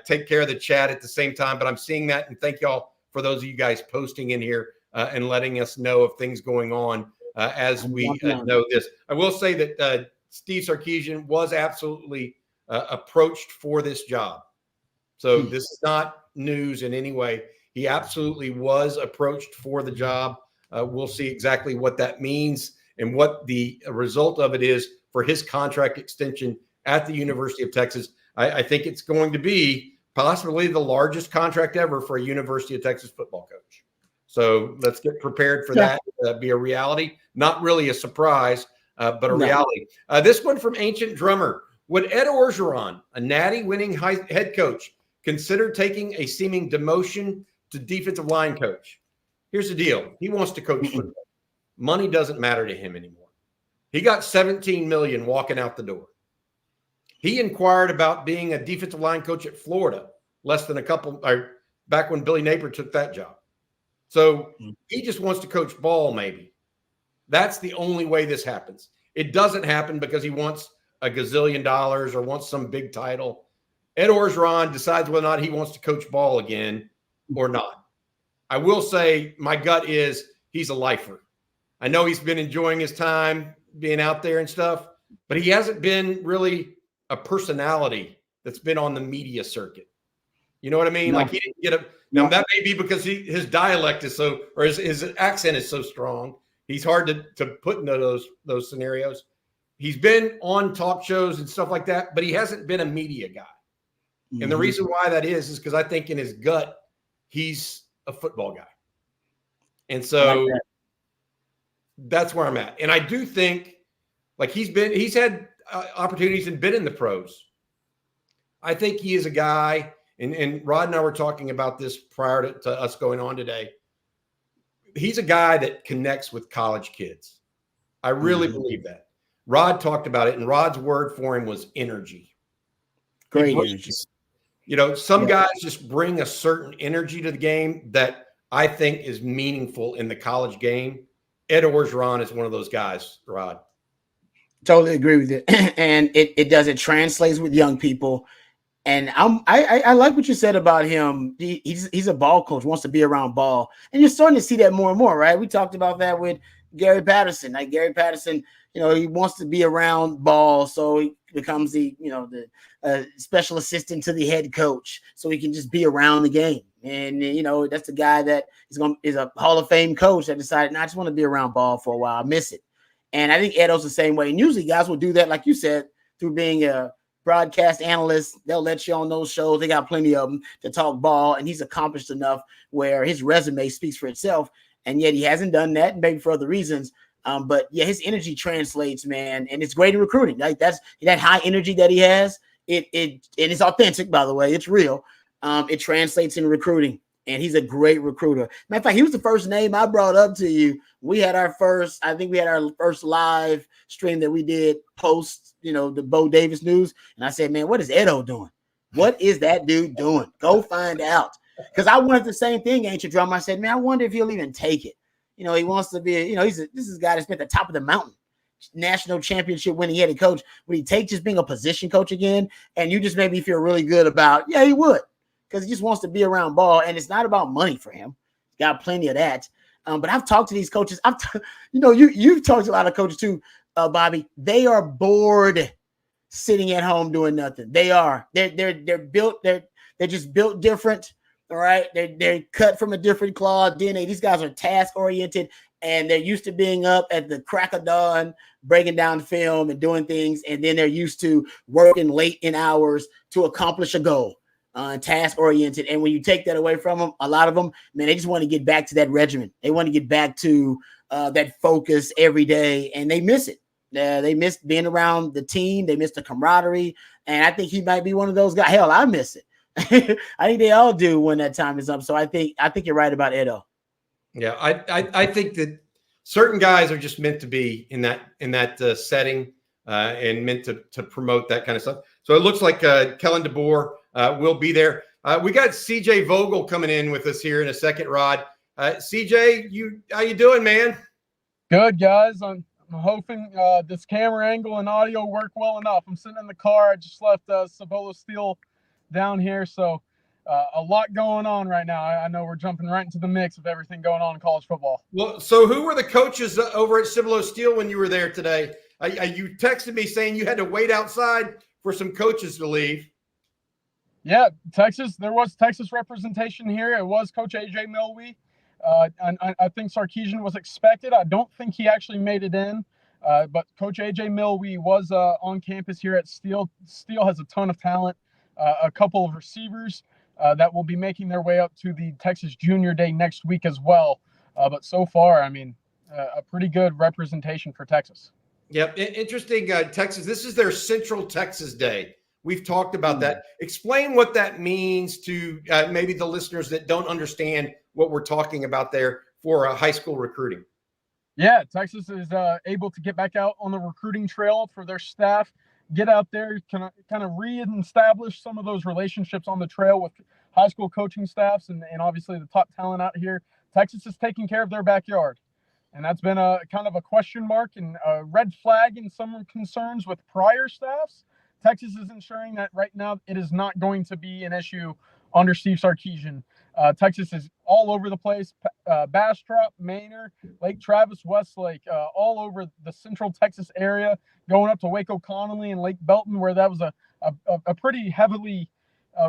take care of the chat at the same time, but I'm seeing that, and thank y'all for those of you guys posting in here and letting us know of things going on as we know this. I will say that Steve Sarkisian was absolutely approached for this job. So this is not news in any way. He absolutely was approached for the job. We'll see exactly what that means and what the result of it is for his contract extension at the University of Texas. I think it's going to be possibly the largest contract ever for a University of Texas football coach. So let's get prepared for that to be a reality. Not really a surprise, but a reality. This one from Ancient Drummer. Would Ed Orgeron, a Natty winning head coach, consider taking a seeming demotion to defensive line coach? Here's the deal. He wants to coach football. Money doesn't matter to him anymore. He got $17 million walking out the door. He inquired about being a defensive line coach at Florida back when Billy Napier took that job. So he just wants to coach ball, maybe. That's the only way this happens. It doesn't happen because he wants a gazillion dollars or wants some big title. Ed Orgeron decides whether or not he wants to coach ball again or not. I will say my gut is he's a lifer. I know he's been enjoying his time being out there and stuff, but he hasn't been really a personality that's been on the media circuit. You know what I mean? No. Like he didn't get a – now that may be because his dialect is so – or his accent is so strong. He's hard to put into those scenarios. He's been on talk shows and stuff like that, but he hasn't been a media guy. Mm-hmm. And the reason why that is because I think in his gut, he's a football guy. And so that's where I'm at. And I do think like he's had opportunities and been in the pros. I think he is a guy, and Rod and I were talking about this prior to us going on today. He's a guy that connects with college kids. I really believe that. Rod talked about it, and Rod's word for him was energy. Great energy. Some guys just bring a certain energy to the game that I think is meaningful in the college game. Ed Orgeron is one of those guys, Rod. Totally agree with it. And it translates with young people. And I like what you said about him. He's a ball coach, wants to be around ball. And you're starting to see that more and more, right? We talked about that with Gary Patterson. Like Gary Patterson, he wants to be around ball, so he becomes the special assistant to the head coach, so he can just be around the game. And that's the guy that is a Hall of Fame coach that decided, I just want to be around ball for a while. I miss it. And I think Edo's the same way. And usually guys will do that, like you said, through being a broadcast analyst. They'll let you on those shows. They got plenty of them to talk ball, and he's accomplished enough where his resume speaks for itself. And yet he hasn't done that, maybe for other reasons. But yeah, his energy translates, man, and it's great in recruiting. Like that high energy that he has. And it's authentic, by the way. It's real. It translates in recruiting, and he's a great recruiter. Matter of fact, he was the first name I brought up to you. We had our first live stream that we did post, the Bo Davis news. And I said, man, what is Edo doing? What is that dude doing? Go find out. Because I wanted the same thing, Ancient Drum. I said, man, I wonder if he'll even take it. He wants to be, this is a guy that's been at the top of the mountain, national championship winning head coach. Would he take just being a position coach again? And you just made me feel really good about, yeah, he would. Because he just wants to be around ball. And it's not about money for him. Got plenty of that. But I've talked to these coaches. You've talked to a lot of coaches too, Bobby. They are bored sitting at home doing nothing. They are. They're built. They're just built different. All right. They're cut from a different cloth DNA. These guys are task oriented, and they're used to being up at the crack of dawn, breaking down film and doing things. And then they're used to working late in hours to accomplish a goal. Task oriented. And when you take that away from them, a lot of them, man, they just want to get back to that regimen. They want to get back to that focus every day, and they miss it. They miss being around the team. They miss the camaraderie. And I think he might be one of those guys. Hell, I miss it. I think they all do when that time is up. So I think you're right about Edo. Yeah, I think that certain guys are just meant to be in that setting and meant to promote that kind of stuff. So it looks like Kellen DeBoer will be there. We got CJ Vogel coming in with us here in a second, Rod. CJ, how you doing, man? Good, guys. I'm hoping this camera angle and audio work well enough. I'm sitting in the car. I just left Cibolo Steel down here, so a lot going on right now. I know we're jumping right into the mix of everything going on in college football. Well, so who were the coaches over at Cibolo Steel when you were there today? You texted me saying you had to wait outside for some coaches to leave. Yeah, Texas. There was Texas representation here. It was Coach AJ Milwee. I think Sarkeesian was expected. I don't think he actually made it in, but Coach AJ Milwee was on campus here at Steel. Steel has a ton of talent, a couple of receivers that will be making their way up to the Texas Junior Day next week as well. But so far, I mean, a pretty good representation for Texas. Yep, interesting. Texas, this is their Central Texas Day. We've talked about that. Explain what that means to maybe the listeners that don't understand what we're talking about there for high school recruiting. Yeah, Texas is able to get back out on the recruiting trail for their staff, get out there, kind of reestablish some of those relationships on the trail with high school coaching staffs and obviously the top talent out here. Texas is taking care of their backyard. And that's been a kind of a question mark and a red flag in some concerns with prior staffs. Texas is ensuring that right now it is not going to be an issue under Steve Sarkisian. Texas is all over the place. Bastrop, Manor, Lake Travis, Westlake, all over the central Texas area, going up to Waco Connolly and Lake Belton, where that was a pretty heavily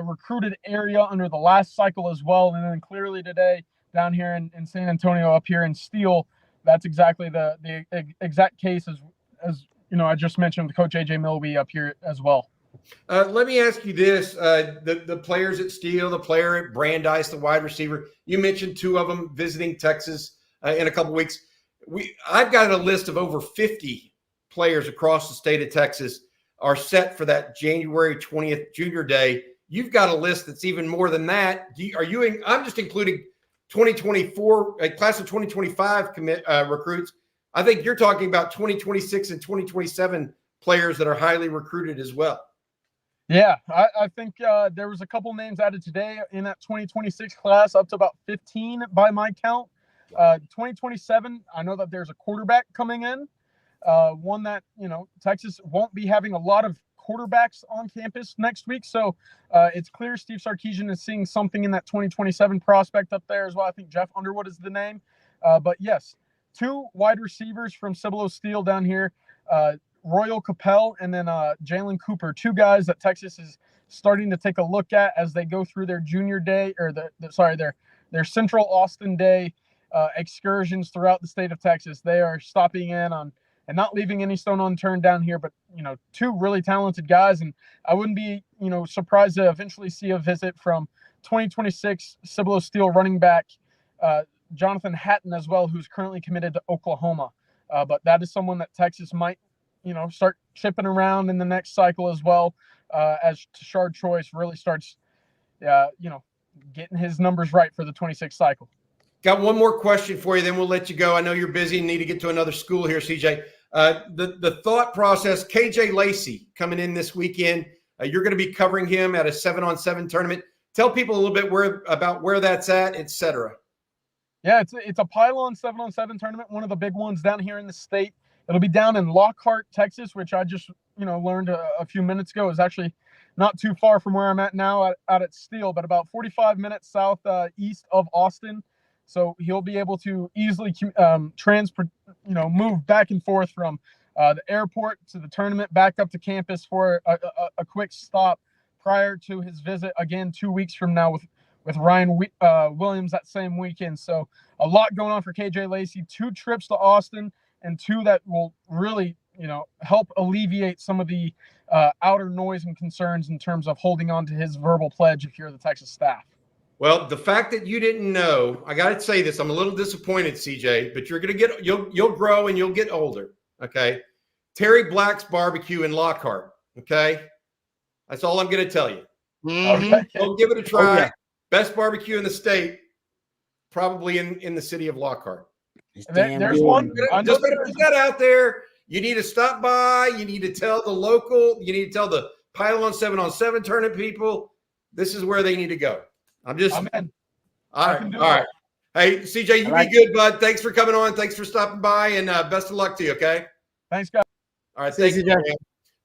recruited area under the last cycle as well. And then clearly today down here in San Antonio, up here in Steele, that's exactly the exact case as you know, I just mentioned with Coach AJ Milwee up here as well. Let me ask you this: the players at Steele, the player at Brandeis, the wide receiver. You mentioned two of them visiting Texas in a couple weeks. I've got a list of over 50 players across the state of Texas are set for that January 20th Junior Day. You've got a list that's even more than that. I'm just including 2024 class of 2025 recruits. I think you're talking about 2026 and 2027 players that are highly recruited as well. Yeah, I think there was a couple names added today in that 2026 class, up to about 15 by my count. 2027, I know that there's a quarterback coming in, one that, you know, Texas won't be having a lot of quarterbacks on campus next week. So it's clear Steve Sarkisian is seeing something in that 2027 prospect up there as well. I think Jeff Underwood is the name. But yes, two wide receivers from Cibolo Steel down here, Royal Capel and then Jalen Cooper, two guys that Texas is starting to take a look at as they go through their junior day or their Central Austin Day excursions throughout the state of Texas. They are stopping in on and not leaving any stone unturned down here, but, you know, two really talented guys. And I wouldn't be, you know, surprised to eventually see a visit from 2026 Cibolo Steel running back Jonathan Hatton as well, who's currently committed to Oklahoma. But that is someone that Texas might, you know, start chipping around in the next cycle as well, as Tashard Choice really starts, you know, getting his numbers right for the 26th cycle. Got one more question for you, then we'll let you go. I know you're busy and need to get to another school here, CJ. The thought process, KJ Lacey coming in this weekend. You're going to be covering him at a 7-on-7 tournament. Tell people a little bit about where that's at, et cetera. Yeah, it's a pylon 7-on-7 tournament, one of the big ones down here in the state. It'll be down in Lockhart, Texas, which I just, you know, learned a few minutes ago is actually not too far from where I'm at now out at Steele, but about 45 minutes southeast of Austin. So he'll be able to easily move back and forth from the airport to the tournament, back up to campus for a quick stop prior to his visit again 2 weeks from now with Ryan Williams that same weekend. So a lot going on for KJ Lacey. 2 trips to Austin and 2 that will really, you know, help alleviate some of the outer noise and concerns in terms of holding on to his verbal pledge if you're the Texas staff. Well, the fact that you didn't know, I got to say this, I'm a little disappointed, CJ, but you're going to you'll grow and you'll get older. Okay. Terry Black's Barbecue in Lockhart. Okay. That's all I'm going to tell you. Okay. Go give it a try. Oh, yeah. Best barbecue in the state, probably in the city of Lockhart. There's one. I know Just that gonna put that out there. You need to stop by. You need to tell the local. You need to tell the Pylon 7-on-7 tournament people. This is where they need to go. I'm in. All right. All right. Hey, CJ, you be good, bud. Thanks for coming on. Thanks for stopping by, and best of luck to you. Okay. Thanks, guys. All right. Thanks, Thank you,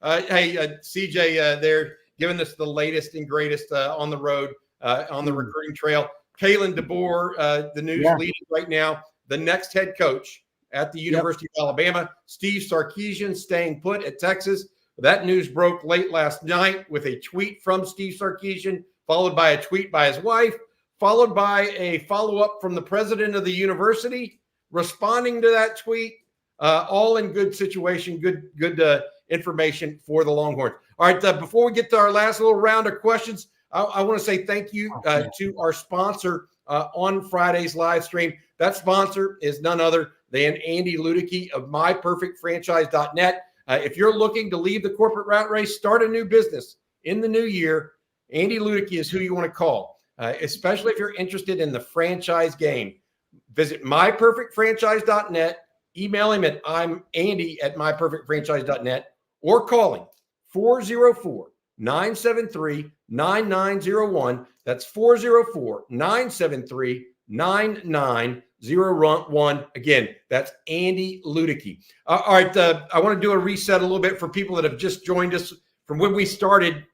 man. Hey, CJ, they're giving us the latest and greatest on the road, on the recruiting trail. Kalen DeBoer, the news leading right now, the next head coach at the University of Alabama. Steve Sarkisian staying put at Texas. That news broke late last night with a tweet from Steve Sarkisian, followed by a tweet by his wife, followed by a follow-up from the president of the university responding to that tweet. All in good situation, good information for the Longhorns. All right, before we get to our last little round of questions, I want to say thank you to our sponsor on Friday's live stream. That sponsor is none other than Andy Ludicky of MyPerfectFranchise.net. If you're looking to leave the corporate rat race, start a new business in the new year, Andy Ludicky is who you want to call, especially if you're interested in the franchise game. Visit MyPerfectFranchise.net. Email him at I'm Andy at MyPerfectFranchise.net or call him 404-973-9901. That's 404-973-9901. Again, that's Andy Ludicky. All right, I want to do a reset a little bit for people that have just joined us. From when we started,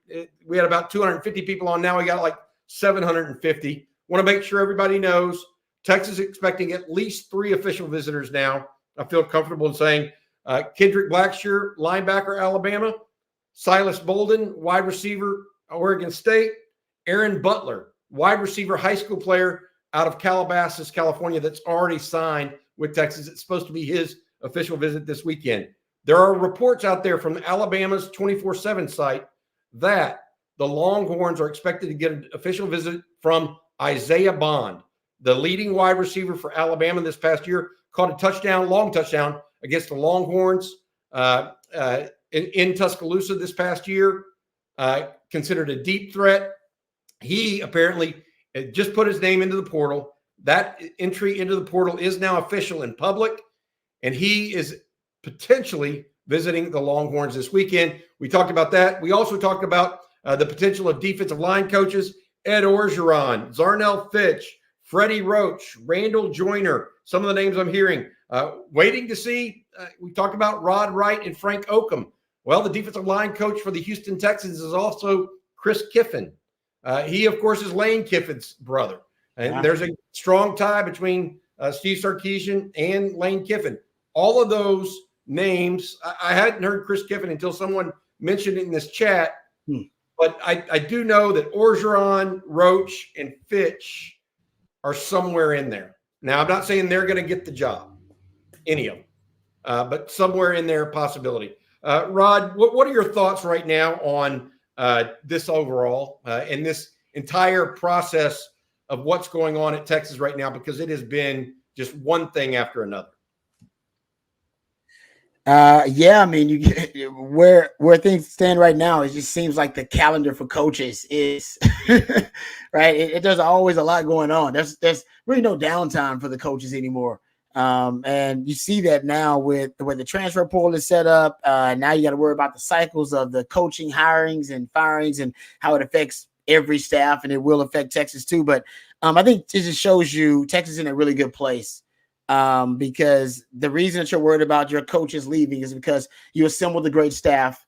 we had about 250 people on. Now we got like 750. Want to make sure everybody knows Texas is expecting at least 3 official visitors now. I feel comfortable in saying Kendrick Blackshear, linebacker, Alabama; Silas Bolden, wide receiver, Oregon State; Aaron Butler, wide receiver, high school player out of Calabasas, California, that's already signed with Texas. It's supposed to be his official visit this weekend. There are reports out there from Alabama's 24/7 site that the Longhorns are expected to get an official visit from Isaiah Bond, the leading wide receiver for Alabama this past year. Caught a long touchdown against the Longhorns in Tuscaloosa this past year. Considered a deep threat. He apparently just put his name into the portal. That entry into the portal is now official in public, and he is potentially visiting the Longhorns this weekend. We talked about that. We also talked about the potential of defensive line coaches: Ed Orgeron, Zarnell Fitch, Freddie Roach, Randall Joyner. Some of the names I'm hearing. Waiting to see. We talked about Rod Wright and Frank Oakham. Well, the defensive line coach for the Houston Texans is also Chris Kiffin. He, of course, is Lane Kiffin's brother. And there's a strong tie between Steve Sarkisian and Lane Kiffin. All of those names, I hadn't heard Chris Kiffin until someone mentioned it in this chat. But I do know that Orgeron, Roach, and Fitch are somewhere in there. Now, I'm not saying they're going to get the job, any of them, but somewhere in there, possibility. Rod, what are your thoughts right now on this overall and this entire process of what's going on at Texas right now? Because it has been just one thing after another. I mean, you get where things stand right now. It just seems like the calendar for coaches is right. There's always a lot going on. There's really no downtime for the coaches anymore. And you see that now with the way the transfer portal is set up. Now you got to worry about the cycles of the coaching hirings and firings and how it affects every staff, and it will affect Texas too. But I think it just shows you Texas is in a really good place. Because the reason that you're worried about your coaches leaving is because you assembled a great staff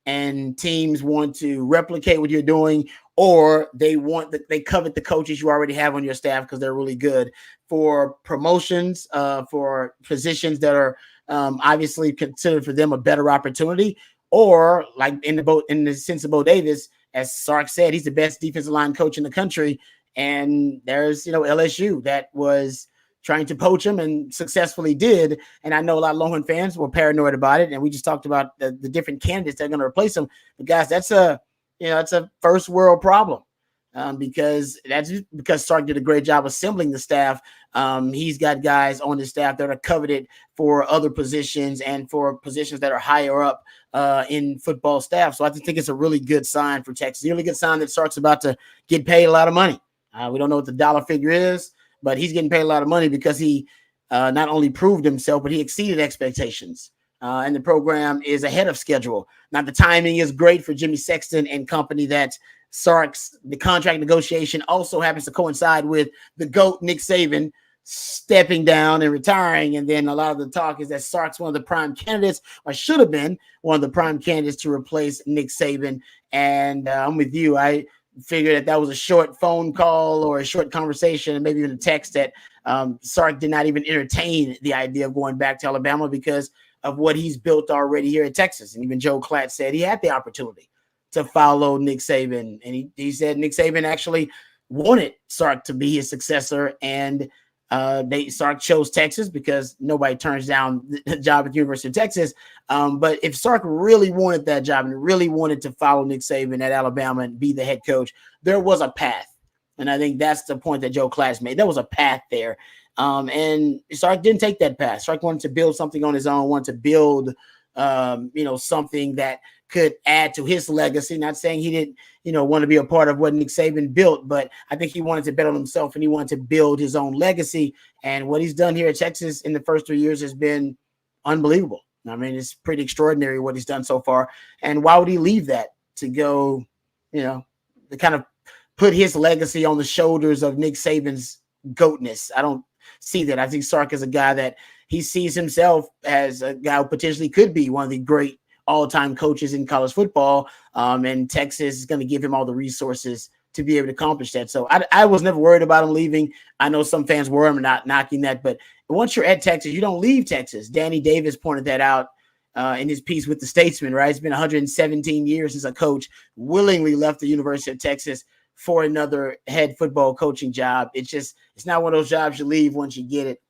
and teams want to replicate what you're doing, or they covet the coaches you already have on your staff because they're really good for promotions, for positions that are obviously considered for them a better opportunity, or like in the sense of Bo Davis, as Sark said, he's the best defensive line coach in the country. And there's, LSU that was trying to poach him and successfully did. And I know a lot of Longhorn fans were paranoid about it. And we just talked about the different candidates that are going to replace him. But guys, that's a first world problem. because Sark did a great job assembling the staff. He's got guys on his staff that are coveted for other positions and for positions that are higher up in football staff. So I think it's a really good sign for Texas. A really good sign that Sark's about to get paid a lot of money. We don't know what the dollar figure is, but he's getting paid a lot of money because he not only proved himself, but he exceeded expectations. And the program is ahead of schedule. Now, the timing is great for Jimmy Sexton and company that the contract negotiation also happens to coincide with the GOAT, Nick Saban, stepping down and retiring. And then a lot of the talk is that Sark's one of the prime candidates, or should have been one of the prime candidates to replace Nick Saban. And I'm with you. I figured that was a short phone call or a short conversation, and maybe even a text, that Sark did not even entertain the idea of going back to Alabama because of what he's built already here at Texas. And even Joe Klatt said he had the opportunity to follow Nick Saban. And he said Nick Saban actually wanted Sark to be his successor. And Sark chose Texas because nobody turns down the job at the University of Texas. But if Sark really wanted that job and really wanted to follow Nick Saban at Alabama and be the head coach, there was a path. And I think that's the point that Joe Klatt made. There was a path there. And Sark didn't take that path. Sark wanted to build something on his own, wanted to build, something that could add to his legacy. Not saying he didn't, want to be a part of what Nick Saban built, but I think he wanted to bet on himself and he wanted to build his own legacy. And what he's done here at Texas in the first 3 years has been unbelievable. I mean, it's pretty extraordinary what he's done so far. And why would he leave that to go, to kind of put his legacy on the shoulders of Nick Saban's GOATness? I don't see that. I think Sark is a guy that he sees himself as a guy who potentially could be one of the great all-time coaches in college football. And Texas is going to give him all the resources to be able to accomplish that. So I was never worried about him leaving. I know some fans were. I'm not knocking that, but once you're at Texas, you don't leave Texas. Danny Davis pointed that out in his piece with the Statesman, right? It's been 117 years since a coach willingly left the University of Texas for another head football coaching job. It's not one of those jobs you leave once you get it.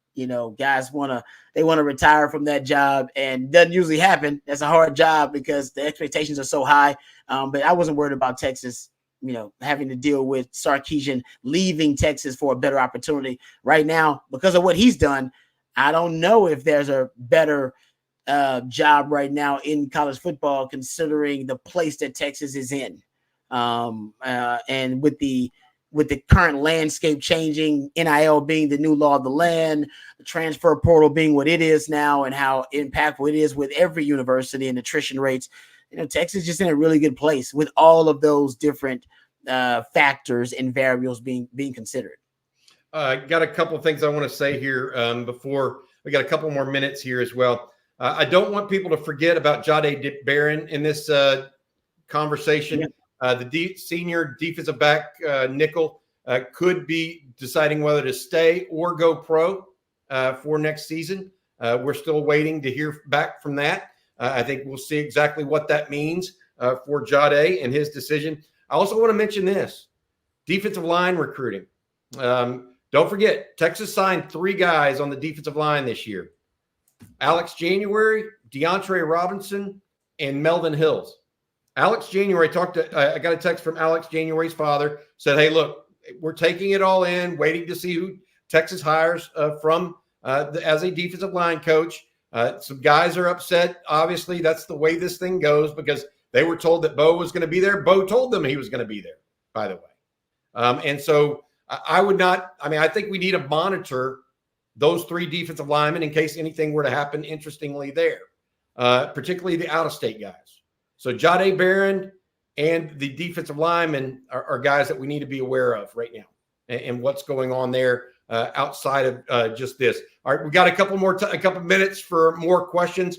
Guys want to retire from that job, and it doesn't usually happen. That's a hard job because the expectations are so high. But I wasn't worried about Texas, having to deal with Sarkeesian leaving Texas for a better opportunity right now because of what he's done. I don't know if there's a better job right now in college football, considering the place that Texas is in. And with the current landscape changing, NIL being the new law of the land, the transfer portal being what it is now, and how impactful it is with every university and attrition rates, Texas is just in a really good place with all of those different factors and variables being considered. Got a couple of things I want to say here before we got a couple more minutes here as well. I don't want people to forget about Jahdae Barron in this conversation. Yeah. The senior defensive back nickel could be deciding whether to stay or go pro for next season. We're still waiting to hear back from that. I think we'll see exactly what that means for Jahdae and his decision. I also want to mention this: defensive line recruiting. Don't forget, Texas signed 3 guys on the defensive line this year: Alex January, DeAndre Robinson, and Melvin Hills. Alex January I got a text from Alex January's father, said, hey, look, we're taking it all in, waiting to see who Texas hires as a defensive line coach. Some guys are upset. Obviously, that's the way this thing goes because they were told that Bo was going to be there. Bo told them he was going to be there, by the way. And so I think we need to monitor those 3 defensive linemen in case anything were to happen interestingly there, particularly the out-of-state guys. So Jahdae Barron and the defensive linemen are guys that we need to be aware of right now and what's going on there outside of just this. All right, we got a couple minutes for more questions.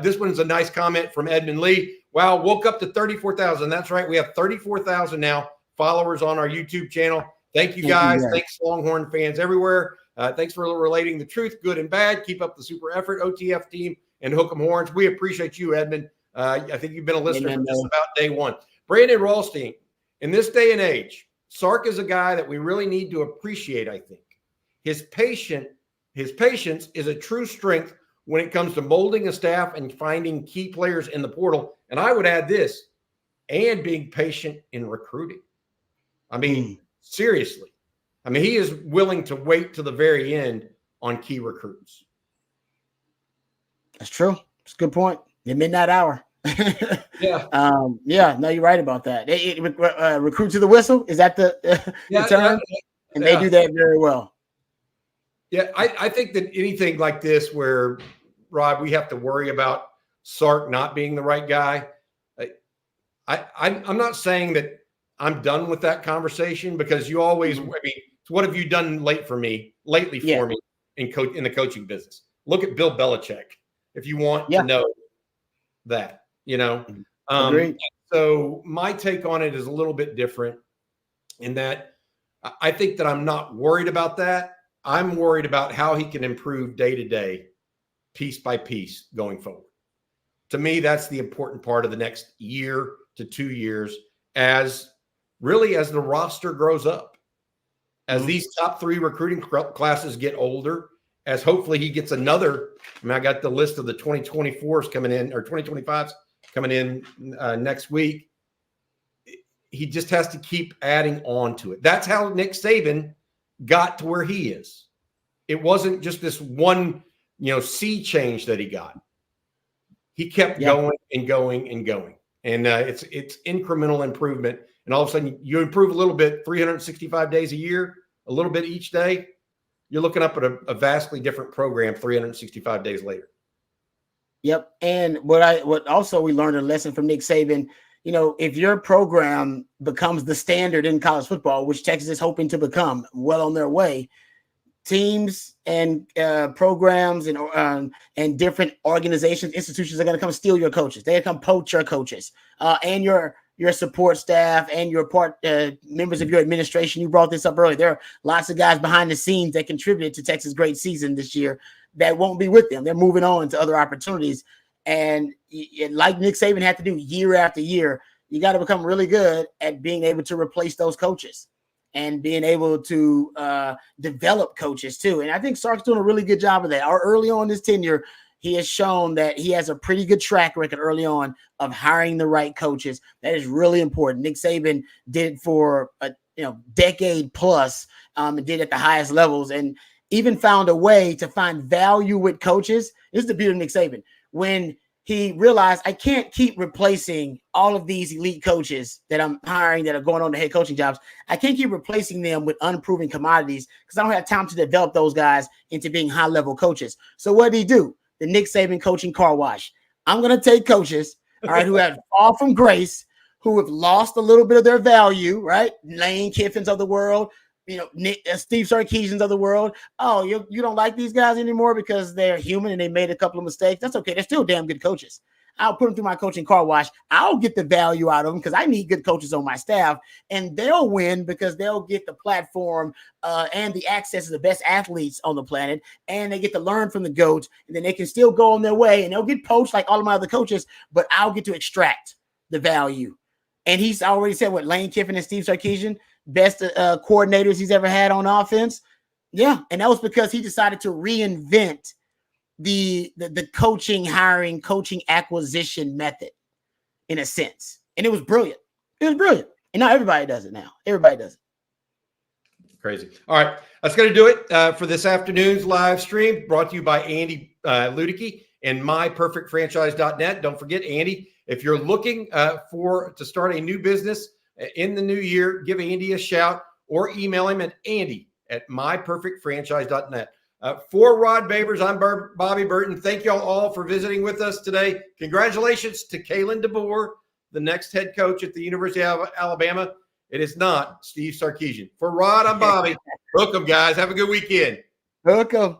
This one's a nice comment from Edmund Lee. Wow, woke up to 34,000. That's right. We have 34,000 now followers on our YouTube channel. Thank you guys. Thanks, Longhorn fans everywhere. Thanks for relating the truth, good and bad. Keep up the super effort, OTF team and Hook 'em Horns. We appreciate you, Edmund. I think you've been a listener from just about day one. Brandon Ralstein, in this day and age, Sark is a guy that we really need to appreciate, I think. His patience is a true strength when it comes to molding a staff and finding key players in the portal. And I would add this, and being patient in recruiting. I mean, seriously. I mean, he is willing to wait to the very end on key recruits. That's true. It's a good point. The midnight hour. Yeah. No, you're right about that. Recruit to the whistle. Is that the term? And they do that very well. Yeah, I think that anything like this where, Rod, we have to worry about Sark not being the right guy. I'm not saying that I'm done with that conversation, because you always, I mean, what have you done lately for me in the coaching business? Look at Bill Belichick if you want to know that, you know. So my take on it is a little bit different in that I think that I'm not worried about that. I'm worried about how he can improve day to day, piece by piece going forward. To me, that's the important part of the next year to 2 years, as the roster grows up, as these top 3 recruiting classes get older, as hopefully he gets another. I mean, I got the list of the 2024s coming in, or 2025s coming in next week. He just has to keep adding on to it. That's how Nick Saban got to where he is. It wasn't just this one, sea change that he got. He kept going and going and going. And it's incremental improvement. And all of a sudden you improve a little bit, 365 days a year, a little bit each day. You're looking up at a vastly different program 365 days later. Yep. And what also we learned a lesson from Nick Saban, if your program becomes the standard in college football, which Texas is hoping to become, well on their way, teams and programs and different organizations, institutions are going to come steal your coaches. They're going to come poach your coaches and your support staff and your members of your administration. You brought this up earlier. There are lots of guys behind the scenes that contributed to Texas' great season this year that won't be with them. They're moving on to other opportunities. And like Nick Saban had to do year after year, you got to become really good at being able to replace those coaches and being able to develop coaches too. And I think Sark's doing a really good job of that. Early on in his tenure, he has shown that he has a pretty good track record early on of hiring the right coaches. That is really important. Nick Saban did for a decade plus, and did at the highest levels, and even found a way to find value with coaches. This is the beauty of Nick Saban. When he realized, I can't keep replacing all of these elite coaches that I'm hiring that are going on to head coaching jobs. I can't keep replacing them with unproven commodities because I don't have time to develop those guys into being high-level coaches. So what did he do? The Nick Saban coaching car wash. I'm going to take coaches, all right, who have fall from grace, who have lost a little bit of their value, right? Lane Kiffin's of the world, Steve Sarkisians of the world. Oh, you don't like these guys anymore because they're human and they made a couple of mistakes. That's okay. They're still damn good coaches. I'll put them through my coaching car wash. I'll get the value out of them because I need good coaches on my staff, and they'll win because they'll get the platform and the access to the best athletes on the planet, and they get to learn from the GOATs, and then they can still go on their way, and they'll get poached like all of my other coaches, but I'll get to extract the value. And he's already said what Lane Kiffin and Steve Sarkisian, best coordinators he's ever had on offense. Yeah, and that was because he decided to reinvent the coaching, hiring, coaching acquisition method in a sense. And it was brilliant. It was brilliant. And now everybody does it now. Everybody does it. Crazy. All right. That's going to do it for this afternoon's live stream, brought to you by Andy Ludicky and myperfectfranchise.net. Don't forget, Andy, if you're looking to start a new business in the new year, give Andy a shout or email him at andy@myperfectfranchise.net. For Rod Babers, I'm Bobby Burton. Thank you all for visiting with us today. Congratulations to Kalen DeBoer, the next head coach at the University of Alabama. It is not Steve Sarkisian. For Rod, I'm Bobby. Welcome, guys. Have a good weekend. Welcome.